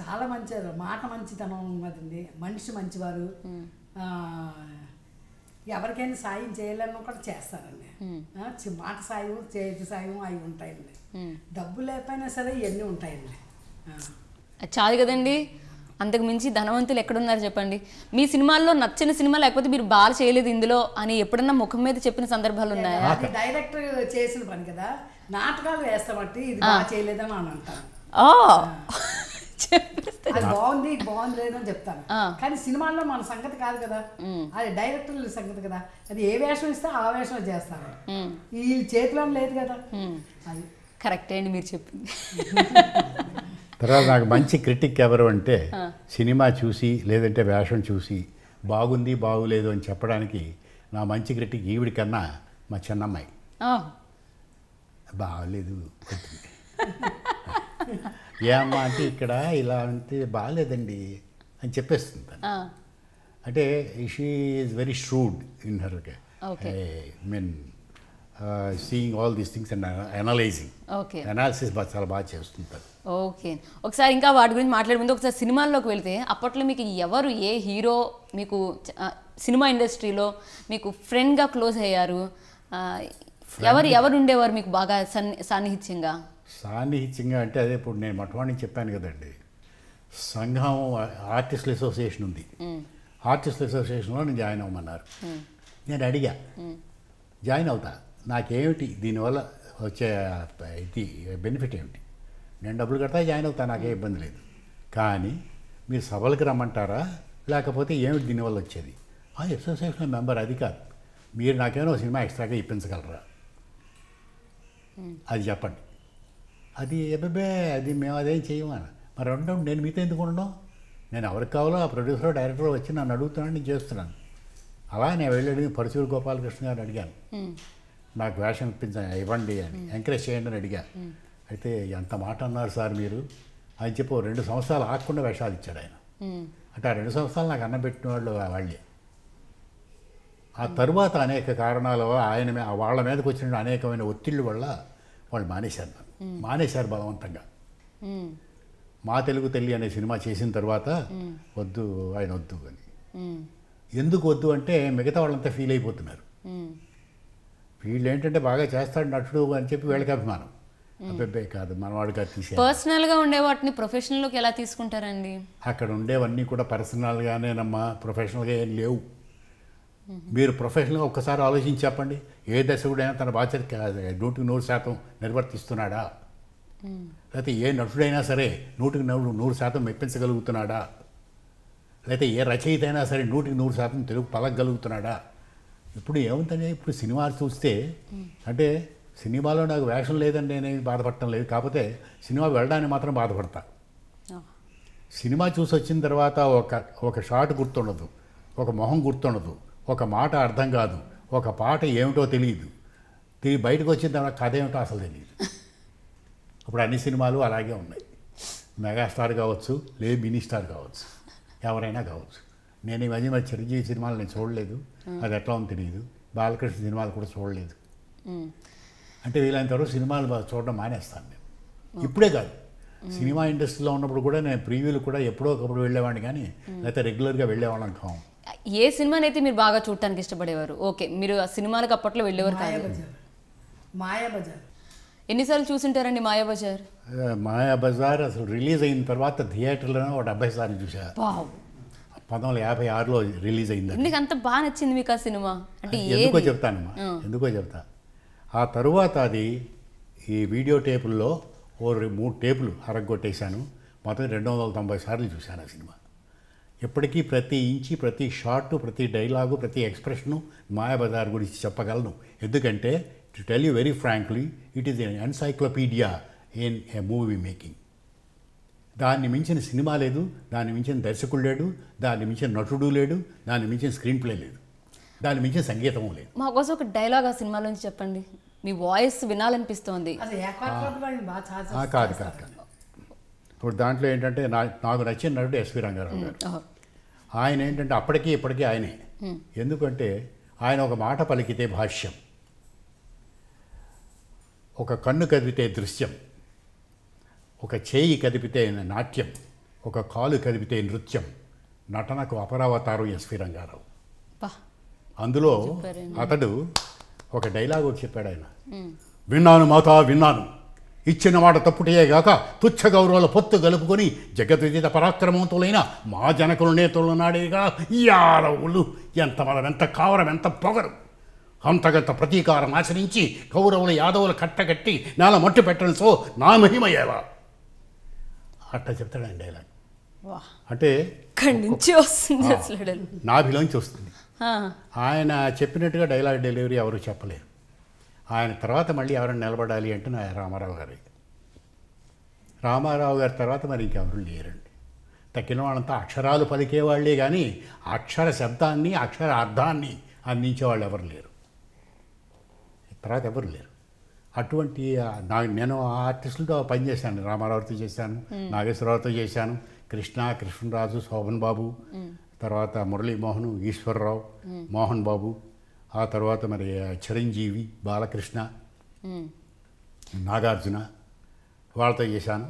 చాలా మంచివారు, మాట మంచితనం ఉన్నదండి, మనిషి మంచివారు, ఎవరికైనా సాయం చేయాలన్నా కూడా చేస్తారండి. మాట సాయం, చేతి సాయం అవి ఉంటాయండి. డబ్బు లేకపోయినా సరే ఇవన్నీ ఉంటాయండి. చాలు కదండి, అంతకు మించి ధనవంతులు ఎక్కడున్నారు చెప్పండి. మీ సినిమాల్లో నచ్చిన సినిమా లేకపోతే మీరు బాగా చేయలేదు ఇందులో అని ఎప్పుడన్నా ముఖం మీద చెప్పిన సందర్భాలు ఉన్నాయా? అది డైరెక్టర్ చేసిన పని కదా, నాటకాలు వేస్తామంటే ఇది బాగా చేయలేదని అని అంటాను. అది బాగుంది, ఇది బాగుంది లేదని చెప్తాను. కానీ సినిమాల్లో మన సంగతి కాదు కదా, అది డైరెక్టర్ల సంగతి కదా. అది ఏ వేషం ఇస్తే ఆ వేషం చేస్తారు, ఈ చేతిలో లేదు కదా. అది కరెక్టే అండి మీరు చెప్పింది. తర్వాత నాకు మంచి క్రిటిక్ ఎవరు అంటే, సినిమా చూసి లేదంటే వేషం చూసి బాగుంది బాగులేదు అని చెప్పడానికి నా మంచి క్రిటిక్ ఈవిడి కన్నా మా చిన్నమ్మాయి. బాగలేదు ఏమ్మా అంటే ఇక్కడ ఇలా అంటే బాగాలేదండి అని చెప్పేస్తుంది. అంటే she is very shrewd in her mean seeing all these things and analysing. Analysis చాలా బాగా చేస్తుంటారు. ఓకే, ఒకసారి ఇంకా వాటి గురించి మాట్లాడే ముందు ఒకసారి సినిమాల్లోకి వెళ్తే అప్పట్లో మీకు ఎవరు, ఏ హీరో మీకు సినిమా ఇండస్ట్రీలో మీకు ఫ్రెండ్గా క్లోజ్ అయ్యారు? ఎవరు ఉండేవారు మీకు బాగా సాన్నిహిత్యంగా? సాన్నిహిత్యంగా అంటే అదే ఇప్పుడు నేను మొట్టమొదటి చెప్పాను కదండి, సంఘం ఆర్టిస్టుల అసోసియేషన్ ఉంది. ఆర్టిస్టుల అసోసియేషన్లో నేను జాయిన్ అవ్వమన్నారు. నేను అడిగా జాయిన్ అవుతా, నాకేమిటి దీనివల్ల వచ్చే ఇది బెనిఫిట్ ఏమిటి, నేను డబ్బులు కడతా జాయిన్ అవుతా, నాకే ఇబ్బంది లేదు. కానీ మీరు సభలకు రమ్మంటారా లేకపోతే ఏమిటి దీనివల్ల వచ్చేది? అసోసియేషన్ మెంబర్ అది కాదు, మీరు నాకేమో సినిమా ఎక్స్ట్రాగా ఇప్పించగలరా అది చెప్పండి. అది అబ్బాబే అది మేము అదేం చేయమని. మరి ఉండడం నేను మీతో ఎందుకు ఉండడం? నేను ఎవరికి కావాలో ఆ ప్రొడ్యూసర్ డైరెక్టర్ వచ్చి నన్ను అడుగుతున్నాను, నేను చేస్తున్నాను. అలా నేను వెళ్ళి అడిగి పరుచూరు గోపాలకృష్ణ గారిని అడిగాను, నాకు వేషం ఇవ్వండి అని, ఎంకరేజ్ చేయండి అని అడిగా. అయితే ఎంత మాట అన్నారు సార్ మీరు అని చెప్పి 2 సంవత్సరాలు ఆగకుండా వేషాలు ఇచ్చాడు ఆయన. అంటే ఆ 2 సంవత్సరాలు నాకు అన్నం పెట్టిన వాళ్ళు వాళ్ళే. ఆ తరువాత అనేక కారణాల వాళ్ళ మీదకి వచ్చిన అనేకమైన ఒత్తిళ్ళ వల్ల వాళ్ళు మానేశారు బలవంతంగా. మా తెలుగు తల్లి అనే సినిమా చేసిన తర్వాత వద్దు ఆయన వద్దు అని. ఎందుకు వద్దు అంటే మిగతా వాళ్ళంతా ఫీల్ అయిపోతున్నారు. వీళ్ళు ఏంటంటే బాగా చేస్తాడు నటుడు అని చెప్పి వీళ్ళకి అభిమానం. అబ్బాయి కాదు మనవాడిగా తీసే. పర్సనల్గా ఉండే వాటిని ప్రొఫెషనల్లోకి ఎలా తీసుకుంటారండి? అక్కడ ఉండేవన్నీ కూడా పర్సనల్గానేనమ్మా, ప్రొఫెషనల్గా ఏం లేవు. మీరు ప్రొఫెషనల్గా ఒక్కసారి ఆలోచించి చెప్పండి, ఏ దర్శకుడైనా తన బాధ్యత 100% నిర్వర్తిస్తున్నాడా? లేకపోతే ఏ నటుడైనా సరే 100% మెప్పించగలుగుతున్నాడా? లేకపోతే ఏ రచయిత అయినా సరే 100% తెలుగు పలకగలుగుతున్నాడా? ఇప్పుడు ఏముందని ఇప్పుడు సినిమా చూస్తే అంటే సినిమాలో నాకు వేషం లేదని నేనేమి బాధపడటం లేదు, కాకపోతే సినిమా వెళ్ళడానికి మాత్రం బాధపడతా. సినిమా చూసి వచ్చిన తర్వాత ఒక షాట్ గుర్తుండదు, ఒక మొహం గుర్తుండదు, ఒక మాట అర్థం కాదు, ఒక పాట ఏమిటో తెలియదు, తిరిగి బయటకు వచ్చిన తర్వాత కథ ఏమిటో అసలు తెలియదు. ఇప్పుడు అన్ని సినిమాలు అలాగే ఉన్నాయి. మెగాస్టార్ కావచ్చు, లేదు మినీ స్టార్ కావచ్చు, ఎవరైనా కావచ్చు. నేను ఈ మధ్య చిరంజీవి సినిమాలు నేను చూడలేదు, అది ఎట్లా ఉందో తెలియదు. బాలకృష్ణ సినిమాలు కూడా చూడలేదు. అంటే వీలైనంత వరకు సినిమాలు చూడడం మానేస్తాను నేను. ఇప్పుడే కాదు, సినిమా ఇండస్ట్రీలో ఉన్నప్పుడు కూడా నేను ప్రీవ్యూలు కూడా ఎప్పుడో ఒకప్పుడు వెళ్ళేవాడిని, కానీ లేకపోతే రెగ్యులర్గా వెళ్ళేవాళ్ళం కావు. ఏ సినిమానైతే మీరు బాగా చూడటానికి ఇష్టపడేవారు? ఓకే, మీరు ఆ సినిమాలకు అప్పట్లో వెళ్ళేవారు కాదు. మాయాబజార్ ఎన్నిసార్లు చూసుంటారండి మాయాబజార్? మాయాబజార్ అసలు రిలీజ్ అయిన తర్వాత థియేటర్లోనే ఒక 70 సార్లు చూసా. 1956లో రిలీజ్ అయింది. ఎందుకు అంత బాగా నచ్చింది మీకు ఆ సినిమా? అంటే ఎందుకో చెప్తానమ్మా, ఎందుకో చెప్తా. ఆ తరువాత అది ఈ వీడియో టేపుల్లో 3 టేపులు అరగొట్టేశాను. మొత్తం 290 సార్లు చూశాను ఆ సినిమా. ఇప్పటికీ ప్రతి ఇంచి, ప్రతి షార్ట్, ప్రతి డైలాగు, ప్రతి ఎక్స్ప్రెషను మాయాబజార్ గురించి చెప్పగలను. ఎందుకంటే to tell you very frankly, it is an encyclopedia in a movie making. దాన్ని మించిన సినిమా లేదు, దాన్ని మించిన దర్శకుడు లేడు, దాన్ని మించిన నటుడు లేడు, దాన్ని మించిన స్క్రీన్ ప్లే లేదు, దాన్ని మించిన సంగీతము లేదు. మా కోసం ఒక డైలాగ్ ఆ సినిమాలోంచి చెప్పండి, మీ వాయిస్ వినాలనిపిస్తోంది. కాదు. ఇప్పుడు దాంట్లో ఏంటంటే నాకు నచ్చిన నటుడు ఎస్వి రంగారావు గారు. ఆయన ఏంటంటే అప్పటికీ ఇప్పటికీ ఆయనే. ఎందుకంటే ఆయన ఒక మాట పలికితే భాష్యం, ఒక కన్ను కదిపితే దృశ్యం, ఒక చేయి కదిపితే నాట్యం, ఒక కాలు కదిపితే నృత్యం. నటనకు అపరావతారం ఎస్వి రంగారావు. అందులో అతడు ఒక డైలాగ్ ఒకటి చెప్పాడు ఆయన. విన్నాను మాతా విన్నాను, ఇచ్చిన మాట తప్పుటేగాక తుచ్చ గౌరవాల పొత్తు గలుపుకొని జగద్విదిత పరాక్రమవంతులైన మా జనకులు నేతలు నాడేగా యాదవులు ఎంత మదం, ఎంత కావరం, ఎంత పొగరు, అంతగంత ప్రతీకారం ఆచరించి కౌరవుల యాదవుల కట్టగట్టి నేల మట్టి పెట్టడం సో నా మహిమయ్యేవా అట్లా చెప్తాడు ఆయన డైలాగ్. అంటే నాభిలోంచి వస్తుంది. ఆయన చెప్పినట్టుగా డైలాగ్ డెలివరీ ఎవరు చెప్పలేరు. ఆయన తర్వాత మళ్ళీ ఎవరైనా నిలబడాలి అంటే నా రామారావు గారి తర్వాత మరి ఇంకెవరు లేరండి. తక్కిన వాళ్ళంతా అక్షరాలు పలికేవాళ్ళే కానీ అక్షర శబ్దాన్ని, అక్షర అర్థాన్ని అందించేవాళ్ళు ఎవరు లేరు. తర్వాత ఎవరు లేరు. అటువంటి నేను ఆ ఆర్టిస్టులతో పనిచేశాను. రామారావుతో చేశాను, నాగేశ్వరరావుతో చేశాను, కృష్ణరాజు, శోభన్ బాబు, తర్వాత మురళీమోహన్, ఈశ్వరరావు, మోహన్ బాబు, ఆ తర్వాత మరి చిరంజీవి, బాలకృష్ణ, నాగార్జున, వాళ్ళతో చేశాను.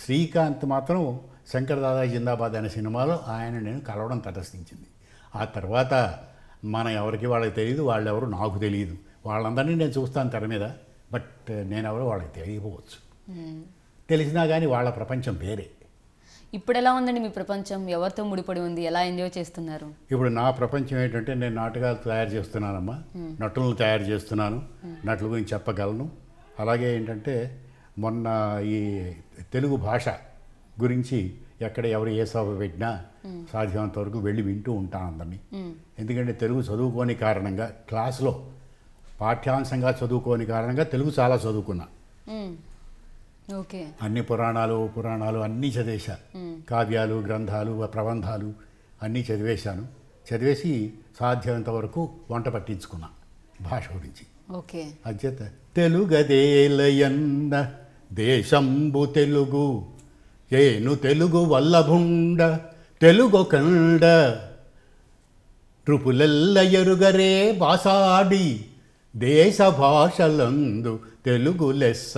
శ్రీకాంత్ మాత్రం శంకర్ దాదా జిందాబాద్ అనే సినిమాలో ఆయన నేను కలవడం తటస్థించింది. ఆ తర్వాత మన ఎవరికి వాళ్ళకి తెలియదు, వాళ్ళెవరు నాకు తెలియదు. వాళ్ళందరినీ నేను చూస్తాను తెర మీద, బట్ నేనెవరో వాళ్ళకి తెలియకపోవచ్చు. తెలిసినా కానీ వాళ్ళ ప్రపంచం వేరే. ఇప్పుడు ఎలా ఉందండి మీ ప్రపంచం? ఎవరితో ముడిపడి ఉంది? ఎలా ఎంజాయ్ చేస్తున్నారు? ఇప్పుడు నా ప్రపంచం ఏంటంటే నేను నాటకాలు తయారు చేస్తున్నానమ్మా, నటులను తయారు చేస్తున్నాను, నటుల గురించి చెప్పగలను. అలాగే ఏంటంటే మొన్న ఈ తెలుగు భాష గురించి ఎక్కడ ఎవరు ఏ సభ పెట్టినా సాధ్యమైనంత వరకు వెళ్ళి వింటూ ఉంటాను అందరినీ. ఎందుకంటే తెలుగు చదువుకోని కారణంగా, క్లాసులో పాఠ్యాంశంగా చదువుకోని కారణంగా తెలుగు చాలా చదువుకున్నా. ఓకే, అన్ని పురాణాలు అన్నీ చదివేశాను. కావ్యాలు, గ్రంథాలు, ప్రబంధాలు అన్నీ చదివేసి సాధ్యమైనంత వరకు వంట పట్టించుకున్నా భాష గురించి. ఓకే, అధ్యత తెలుగదేలయన్న దేశంబు తెలుగు, ఏను తెలుగు వల్లభుండ తెలుగు కండ, ట్రుపులెల్ల ఎరుగరే బాసాడి దేశ భాషలందు తెలుగు లెస్స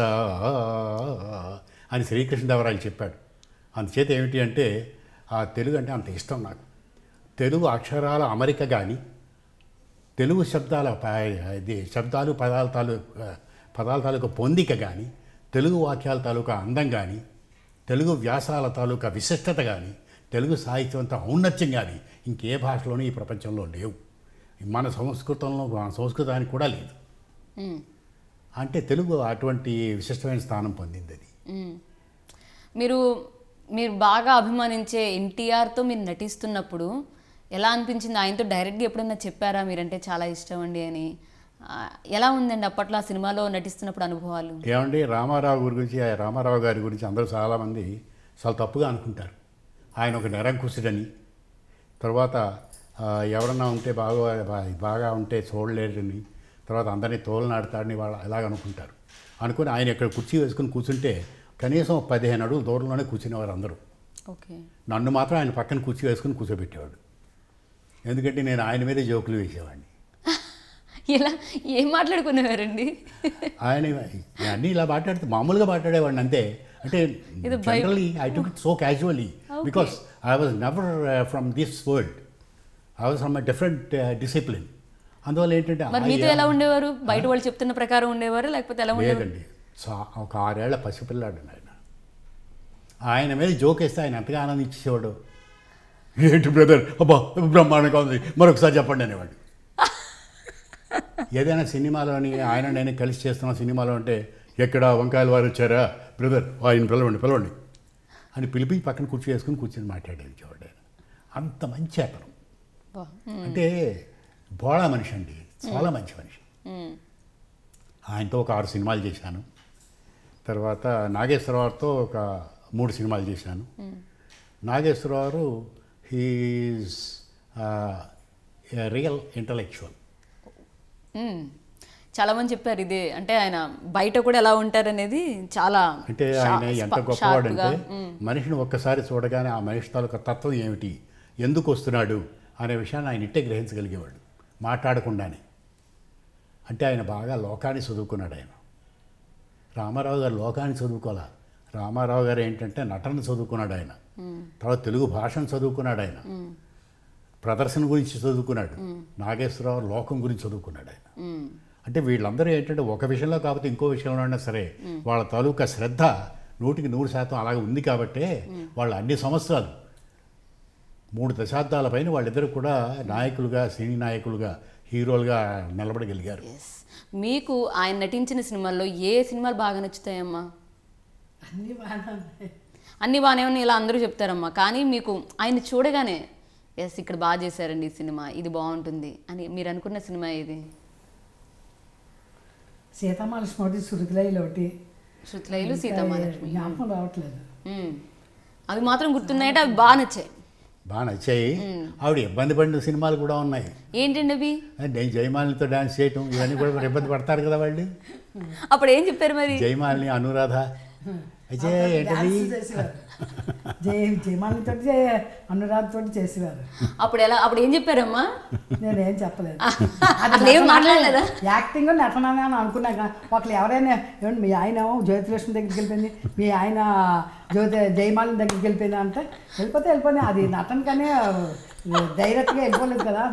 అని శ్రీకృష్ణదేవరాయలు చెప్పాడు. అందుచేత ఏమిటి అంటే ఆ తెలుగు అంటే అంత ఇష్టం నాకు. తెలుగు అక్షరాల అమరిక కానీ, తెలుగు శబ్దాల పదాల తాలూకా పొందిక కానీ, తెలుగు వాక్యాల తాలూకా అందం కానీ, తెలుగు వ్యాసాల తాలూకా విశిష్టత కానీ, తెలుగు సాహిత్యం అంతా ఔన్నత్యం కానీ ఇంకే భాషలోనూ ఈ ప్రపంచంలో లేవు. మన సంస్కృతానికి కూడా లేదు. అంటే తెలుగు అటువంటి విశిష్టమైన స్థానం పొందింది. అది మీరు బాగా అభిమానించే ఎన్టీఆర్తో మీరు నటిస్తున్నప్పుడు ఎలా అనిపించింది? ఆయనతో డైరెక్ట్గా ఎప్పుడైనా చెప్పారా మీరంటే చాలా ఇష్టం అండి అని? ఎలా ఉందండి అప్పట్లో ఆ సినిమాలో నటిస్తున్నప్పుడు అనుభవాలు? ఏమండి రామారావు గారి గురించి అందరూ చాలామంది చాలా తప్పుగా అనుకుంటారు. ఆయన ఒక నిరంకుశుడని, తర్వాత ఎవరన్నా ఉంటే బాగా ఉంటే చూడలేరని, తర్వాత అందరినీ తోలనాడతాడని వాళ్ళు అలాగ అనుకుంటారు. అనుకుని ఆయన ఇక్కడ కుర్చీ వేసుకుని కూర్చుంటే కనీసం 15 అడుగుల దూరంలోనే కూర్చునేవారు అందరూ. ఓకే. నన్ను మాత్రం ఆయన పక్కన కుర్చీ వేసుకుని కూర్చోబెట్టేవాడు. ఎందుకంటే నేను ఆయన మీదే జోకులు వేసేవాడిని. ఇలా ఏం మాట్లాడుకునేవారండి? ఆయన అన్నీ ఇలా మామూలుగా మాట్లాడేవాడిని అంతే. అంటే generally I took it so casually because I was never from this world. I was from a different discipline. అందువల్ల ఏంటంటే మీతో ఎలా ఉండేవారు? బయట వాళ్ళు చెప్తున్న ప్రకారం ఉండేవారు లేకపోతే ఎలా ఉండేవారు? లేదండి, ఒక 6 ఏళ్ల పసిపిల్లాడు ఆయన మీద జోకేస్తే ఆయన ఎంతగా ఆనందించేవాడు. ఏంటి బ్రదర్, అబ్బా బ్రహ్మాండంగా ఉంది, మరొకసారి చెప్పండి అనేవాడు. ఏదైనా సినిమాలోని ఆయన నేను కలిసి చేస్తున్న సినిమాలో అంటే, ఎక్కడ వంకాయల వారు వచ్చారా బ్రదర్, ఆయన పిలవండి అని పిలిపి పక్కన కూర్చొని మాట్లాడేవాడు ఆయన. అంత మంచి అతను. అంటే బోళా మనిషి అండి, చాలా మంచి మనిషి. ఆయనతో ఒక 6 సినిమాలు చేశాను. తర్వాత నాగేశ్వరరావుతో ఒక 3 సినిమాలు చేశాను. Nageswararao he's real intellectual. చాలామంది చెప్పారు ఇదే, అంటే ఆయన బయట కూడా ఎలా ఉంటారు అనేది. చాలా అంటే ఆయన ఎంత గొప్పవాడంటే మనిషిని ఒక్కసారి చూడగానే ఆ మనిషి తాలూకా తత్వం ఏమిటి, ఎందుకు వస్తున్నాడు అనే విషయాన్ని ఆయన ఇట్టే గ్రహించగలిగేవాడు మాట్లాడకుండానే. అంటే ఆయన బాగా లోకాన్ని చదువుకున్నాడు. ఆయన రామారావు గారు లోకాన్ని చదువుకోలే. రామారావు గారు ఏంటంటే నటన చదువుకున్నాడు ఆయన. తర్వాత తెలుగు భాషను చదువుకున్నాడు ఆయన. ప్రదర్శన గురించి చదువుకున్నాడు. నాగేశ్వరరావు లోకం గురించి చదువుకున్నాడు ఆయన. అంటే వీళ్ళందరూ ఏంటంటే ఒక విషయంలో కాకపోతే ఇంకో విషయంలో అయినా సరే వాళ్ళ తాలూకా శ్రద్ధ 100% అలాగే ఉంది. కాబట్టే వాళ్ళు అన్ని సంవత్సరాలు 3 దశాబ్దాల పైన వాళ్ళిద్దరు కూడా నాయకులుగా, సినీ నాయకులుగా, హీరోలుగా నిలబడగలిగారు. మీకు ఆయన నటించిన సినిమాల్లో ఏ సినిమాలు బాగా నచ్చుతాయమ్మా? అన్నీ బాగానే ఉన్నాయి ఇలా అందరూ చెప్తారమ్మా, కానీ మీకు ఆయన చూడగానే ఎస్ ఇక్కడ బాగా చేశారండి ఈ సినిమా, ఇది బాగుంటుంది అని మీరు అనుకున్న సినిమా ఏది? సీతామహాలక్ష్మి, శృతిలైలు ఒకటి. శృతిలైలు, సీతామహాలక్ష్మి జ్ఞాపకం రావట్లేదు. అవి మాత్రం గుర్తున్నాయంటే అవి బాగా నచ్చాయి. ఆవిడ ఇబ్బంది పడిన సినిమాలు కూడా ఉన్నాయి. ఏంటండి అవి? నేను జయమాలినితో డాన్స్ చేయటం ఇవన్నీ కూడా ఇబ్బంది పడతారు కదా వాళ్ళు. అప్పుడు ఏం చెప్పారు మరి? జయమాలిని, అనురాధ అయితే ఏంటది జయమాలితో అనురాధ తోటి చేసేవారు. అప్పుడు ఏం చెప్పారమ్మా? నేనేం చెప్పలేదు. ఏం మాట్లాడలేదా? యాక్టింగ్ నటన అని అనుకున్నాక ఒకళ్ళు ఎవరైనా ఏమంటే మీ ఆయన జ్యోతిలక్ష్మి దగ్గరికి వెళ్ళిపోయింది, మీ ఆయన జయమాలిని దగ్గరికి వెళ్ళిపోయింది అంటే వెళ్ళిపోయింది. అది నటన కానీ డైరెక్ట్గా వెళ్ళిపోలేదు కదా.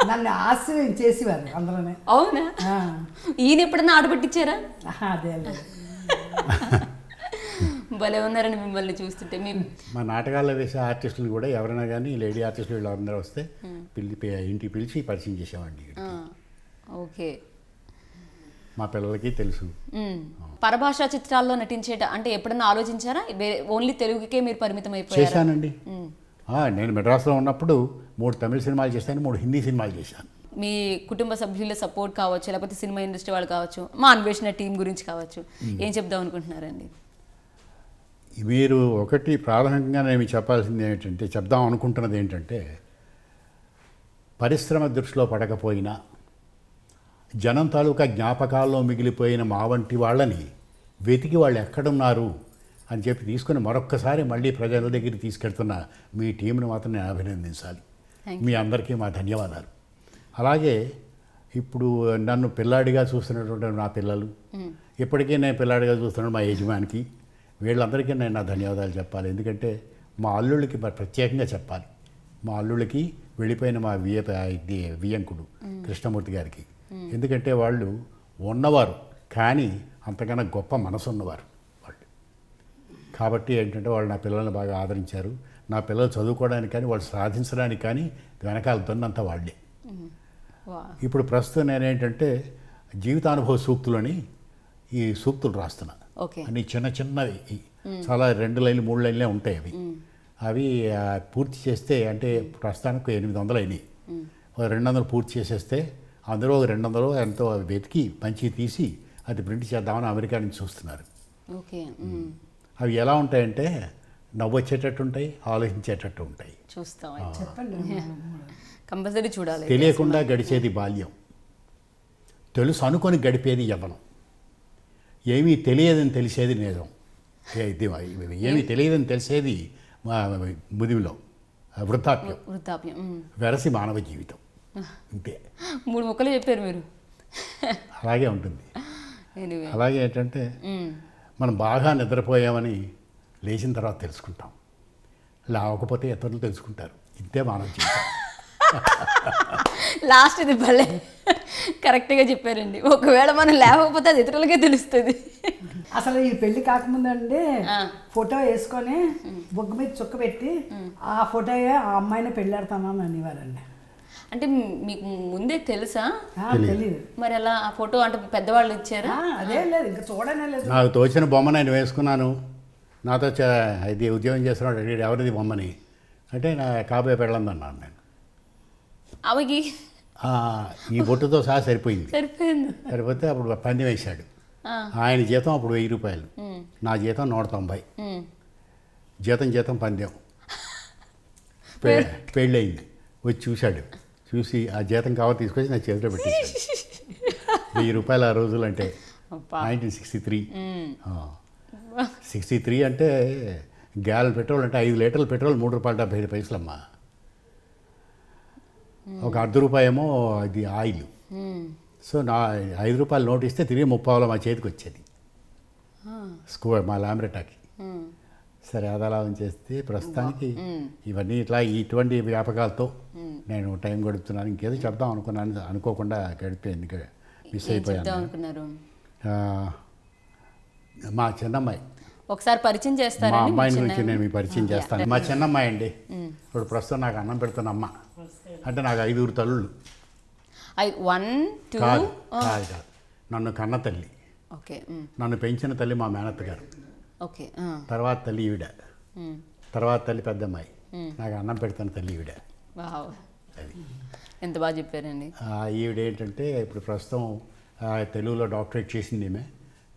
నన్ను ఆశ్చర్యం చేసేవారు అందులోనే. అవునా? ఈయన ఎప్పుడన్నా ఆడబట్టించారా? అదే లేదు. భలే ఉన్నారని మిమ్మల్ని చూస్తుంటే. మా నాటకాల్లో వేసే ఆర్టిస్టులు కూడా ఎవరైనా కానీ లేడీ ఆర్టిస్టులు వీళ్ళందరూ వస్తే ఇంటికి పిలిచి పరిచయం చేసేవాడిని. ఓకే. మా పిల్లలకి తెలుసు. పరభాషా చిత్రాల్లో నటించేట అంటే ఎప్పుడన్నా ఆలోచించారా? ఓన్లీ తెలుగుకే మీరు పరిమితం అయిపోయారా? చేశానండి. నేను మెడ్రాస్లో ఉన్నప్పుడు 3 తమిళ సినిమాలు చేశాను, 3 హిందీ సినిమాలు చేశాను. మీ కుటుంబ సభ్యుల సపోర్ట్ కావచ్చు, లేకపోతే సినిమా ఇండస్ట్రీ వాళ్ళు కావచ్చు, మా అన్వేషణ టీం గురించి కావచ్చు, ఏం చెప్దాం అనుకుంటున్నారండి? మీరు ఒకటి ప్రాథమికంగా నేను చెప్పాల్సింది ఏంటంటే, చెప్దాం అనుకుంటున్నది ఏంటంటే, పరిశ్రమ దృష్టిలో పడకపోయినా జనం తాలూకా జ్ఞాపకాల్లో మిగిలిపోయిన మా వంటి వాళ్ళని వెతికి వాళ్ళు ఎక్కడున్నారు అని చెప్పి తీసుకుని మరొక్కసారి మళ్ళీ ప్రజల దగ్గరికి తీసుకెళ్తున్న మీ టీంను మాత్రం నేను అభినందించాలి. మీ అందరికీ మా ధన్యవాదాలు. అలాగే ఇప్పుడు నన్ను పిల్లాడిగా చూస్తున్నటువంటి నా పిల్లలు, ఇప్పటికీ నేను పిల్లాడిగా చూస్తున్నాను మా యజమానికి, వీళ్ళందరికీ నేను నా ధన్యవాదాలు చెప్పాలి. ఎందుకంటే మా అల్లుళ్ళకి ప్రత్యేకంగా చెప్పాలి. మా అల్లుళ్ళకి వెళ్ళిపోయిన మా వియ్యంకుడు కృష్ణమూర్తి గారికి. ఎందుకంటే వాళ్ళు ఉన్నవారు కానీ అంతకన్నా గొప్ప మనసు ఉన్నవారు వాళ్ళు. కాబట్టి ఏంటంటే వాళ్ళు నా పిల్లల్ని బాగా ఆదరించారు. నా పిల్లలు చదువుకోవడానికి కానీ వాళ్ళు సాధించడానికి కానీ వెనకాల దొన్నంత వాళ్ళే. ఇప్పుడు ప్రస్తుతం నేనేంటంటే జీవితానుభవ సూక్తులని ఈ సూక్తులు రాస్తున్నా. అన్ని చిన్నవి, చాలా 2 లైన్లు 3 లైన్లే ఉంటాయి. అవి పూర్తి చేస్తే అంటే ప్రస్తుతానికి 800 అయినాయి. 200 పూర్తి చేసేస్తే అందులో 200 ఎంతో వెతికి మంచి తీసి అది ప్రింట్ చేద్దామని అమెరికా నుంచి చూస్తున్నారు. ఓకే. అవి ఎలా ఉంటాయంటే నవ్వు వచ్చేటట్టు ఉంటాయి, ఆలోచించేటట్టు ఉంటాయి. చూస్తాం, చెప్పండి. కంపల్సరీ చూడాలి. తెలియకుండా గడిచేది బాల్యం, తెలుసు అనుకొని గడిపేది యవ్వనం, ఏమీ తెలియదని తెలిసేది నిజం, ఏమీ తెలియదని తెలిసేది ముదిమిలో వృద్ధాప్యం, వెరసి మానవ జీవితం. అంతే, 3 ముక్కలు చెప్పారు మీరు. అలాగే ఉంటుంది. ఎనీవే, అలాగే ఏంటంటే మనం బాగా నిద్రపోయామని లేచిన తర్వాత తెలుసుకుంటాం, లేకపోతే ఇతరులు తెలుసుకుంటారు. ఇంతే మానవ జీవితం. లాస్ట్ ఇది భలే కరెక్ట్గా చెప్పారండి. ఒకవేళ మనం లేకపోతే అది ఇతరులకే తెలుస్తుంది. అసలు ఈ పెళ్లి కాకముందండి ఫోటో వేసుకొని బొగ్గు మీద చుక్క పెట్టి ఆ ఫోటోయే ఆ అమ్మాయిని పెళ్ళాడుతానని అనేవారండి. అంటే మీకు ముందే తెలుసా? తెలియదు మరి అలా ఆ ఫోటో అంటే పెద్దవాళ్ళు ఇచ్చారా? అదేం లేదు, ఇంకా చూడనే లేదు. నాకు తోచిన బొమ్మ నేను వేసుకున్నాను. నాతో ఇది ఉద్యోగం చేస్తున్నాడు, అడిగాడు ఎవరిది బొమ్మని అంటే నా కాబోయే పెళ్ళందన్నాను నేను. ఆమెకి ఈ బొట్టుతో సహా సరిపోయింది. సరిపోయింది. అప్పుడు పందెం వేశాడు. ఆయన జీతం అప్పుడు 1000 రూపాయలు, నా జీతం 190. జీతం పందెం. పెళ్ళయింది. వచ్చి చూశాడు, చూసి ఆ జీతం కావాలి తీసుకొచ్చి నా చేతిలో పెట్టేశాడు. 1000 రూపాయలు ఆ రోజులు అంటే 1963. 63 అంటే గ్యాలన్ పెట్రోల్ అంటే 5 లీటర్ల పెట్రోల్ 3 రూపాయలు 75 పైసలమ్మా. ఒక ₹1 ఏమో అది ఆయిల్. సో నా 5 రూపాయలు నోట్ ఇస్తే తిరిగి 30 మా చేతికి వచ్చేది మా లాంబ్రెటాకి. సరే అదలా చేస్తే ప్రస్తుతానికి ఇవన్నీ ఇటువంటి వ్యాపకాలతో నేను టైం గడుపుతున్నాను. ఇంకేదో చెప్దాం అనుకున్నాను, అనుకోకుండా గడిపోయింది, మిస్ అయిపోయాను. మా చిన్నమ్మాయి, ఒకసారి పరిచయం చేస్తారా? మా అమ్మాయిని గురించి నేను మీకు పరిచయం చేస్తాను. మా చిన్నమ్మాయి అండి, ఇప్పుడు ప్రస్తుతం నాకు అన్నం పెడుతున్న అమ్మ. అంటే నాకు 5 తల్లులు. 1 2 కాదు, నన్ను కన్న తల్లి, ఓకే, నన్ను పెంచిన తల్లి మా మేనత్త గారు, ఓకే, తర్వాత తల్లి ఈవిడ, తర్వాత తల్లి పెద్దమ్మాయి, నాకు అన్నం పెడుతున్న తల్లి ఈవిడ. అది ఎంత బాగా చెప్పారండి. ఈవిడ ఏంటంటే ఇప్పుడు ప్రస్తుతం తెలుగులో డాక్టరేట్ చేసింది. ఈమె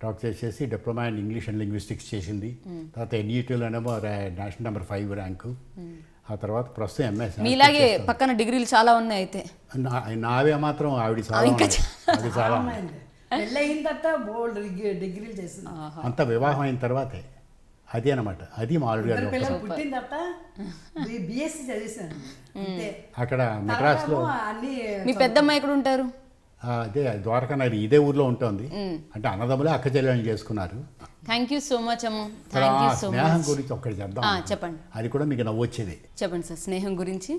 డాక్టరేట్ చేసి diploma in English and linguistics చేసింది. తర్వాత ఎన్ఈటీలోనేమో నేషనల్ నెంబర్ 5 ర్యాంకు. ఆ తర్వాత ప్రస్తుతం ఎంఎస్. మీలాగే పక్కన డిగ్రీలు చాలా ఉన్నాయి అయితే. నావే మాత్రం ఆవిడ చాలా అది చాలా పెళ్ళయిన తర్వాత బోల్డ్ డిగ్రీలు చేసింది. అంత వివాహం అయిన తర్వాతే అది అనమాట. అది మా ఆవిడ గారు పుట్టిన తర్వాత బిఎస్సి చదివేశాను. అక్కడ మెడ్రాస్లో. మీ పెద్దమ్మాయి ఎక్కడ ఉంటారు? అదే ద్వారకా నగర్, ఇదే ఊర్లో ఉంటుంది. అంటే అన్నదమ్ములే అక్క చెల్లెలను చేసుకున్నారు. థ్యాంక్ యూ సో మచ్ అమ్మ. స్నేహం గురించి ఒక్కటి చెప్దాం. చెప్పండి. అది కూడా మీకు నవ్వొచ్చేది. చెప్పండి సార్, స్నేహం గురించి.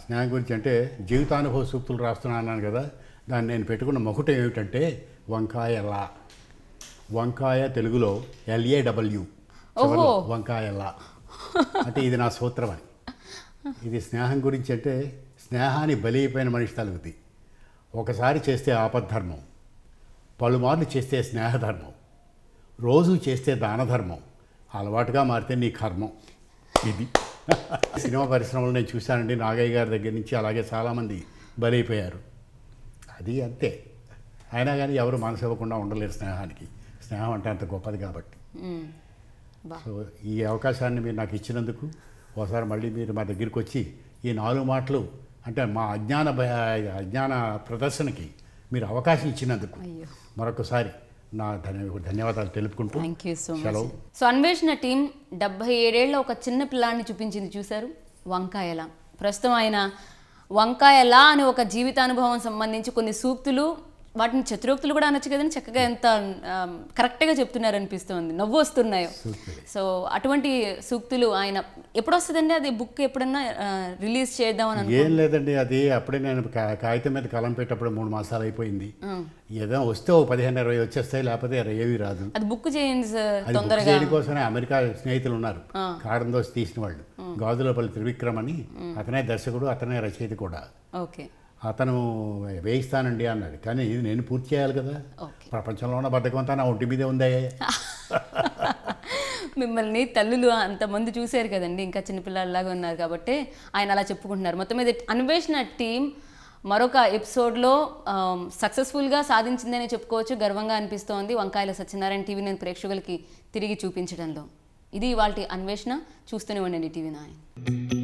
స్నేహం గురించి అంటే జీవితానుభవ సూక్తులు రాస్తున్నాను కదా, దాన్ని నేను పెట్టుకున్న మొకటం ఏమిటంటే వంకాయలా. వంకాయ తెలుగులో LAW, వంకాయలా అంటే ఇది నా సూత్రం అని. ఇది స్నేహం గురించి అంటే స్నేహాన్ని బలైపోయిన మనిషి తలుగుతుంది. ఒకసారి చేస్తే ఆపద్ధర్మం, పలుమార్లు చేస్తే స్నేహధర్మం, రోజు చేస్తే దానధర్మం, అలవాటుగా మారితే నీ కర్మం. ఇది సినిమా పరిశ్రమలో నేను చూశానండి. నాగయ్య గారి దగ్గర నుంచి అలాగే చాలామంది బలైపోయారు. అది అంతే. అయినా కానీ ఎవరు మనసు ఇవ్వకుండా ఉండలేరు స్నేహానికి. స్నేహం అంటే అంత గొప్పది కాబట్టి. సో ఈ అవకాశాన్ని మీరు నాకు ఇచ్చినందుకు, ఒకసారి మళ్ళీ మీరు మా దగ్గరికి వచ్చి ఈ 4 మాటలు అంటే మా అజ్ఞాన ప్రదర్శనకి మీరు అవకాశం ఇచ్చినందుకు మరొకసారి నా ధన్యవాదాలు తెలుపుకుంటూ thank you so much. So అన్వేషణ టీం 77 ఏళ్ల ఒక చిన్న పిల్లాన్ని చూపించింది, చూశారు, వంకాయలా. ప్రస్తుతం ఆయన వంకాయలా అని ఒక జీవితానుభవం సంబంధించి కొన్ని సూక్తులు, వాటిని చతురోక్తులు కూడా అనొచ్చు కదండి, చక్కగా ఎంత కరెక్ట్గా చెప్తున్నారు అనిపిస్తుంది, నవ్వు వస్తున్నాయో. సో అటువంటి సూక్తులు ఆయన ఎప్పుడు వస్తుందండి? అది బుక్ ఎప్పుడన్నా రిలీజ్ చేద్దామని? ఏం లేదండి, అది అప్పుడే నేను కాగితం మీద కలం పెట్టేటప్పుడు 3 మాసాలు అయిపోయింది. ఏదో వస్తే 15-20 వచ్చేస్తాయి, లేకపోతే ఏవి రాదు. అది బుక్ చేయండి సార్ అది బుక్ చేయడం కోసమే అమెరికా స్నేహితులు ఉన్నారు, కారం దోశ తీసిన వాళ్ళు, గాజులపల్లి త్రివిక్రమ్ అని. అతనే దర్శకుడు, అతనే రచయిత కూడా. ఓకే. అతను వేయిస్తానండి అన్నాడు, కానీ ఇది నేను పూర్తి చేయాలి కదా. ప్రపంచంలో ఉన్న బద్ధకం అంతా నా ఒంటి మీదే ఉందే. మిమ్మల్ని తల్లులు అంతమంది చూశారు కదండి, ఇంకా చిన్నపిల్లలాగా ఉన్నారు కాబట్టి ఆయన అలా చెప్పుకుంటున్నారు. మొత్తం మీద అన్వేషణ టీం మరొక ఎపిసోడ్లో సక్సెస్ఫుల్గా సాధించిందని చెప్పుకోవచ్చు. గర్వంగా అనిపిస్తోంది వంకాయల సత్యనారాయణ టీవీ నేను ప్రేక్షకులకి తిరిగి చూపించడంలో. ఇది ఇవాల్టి అన్వేషణ. చూస్తూనే ఉండండి TV9.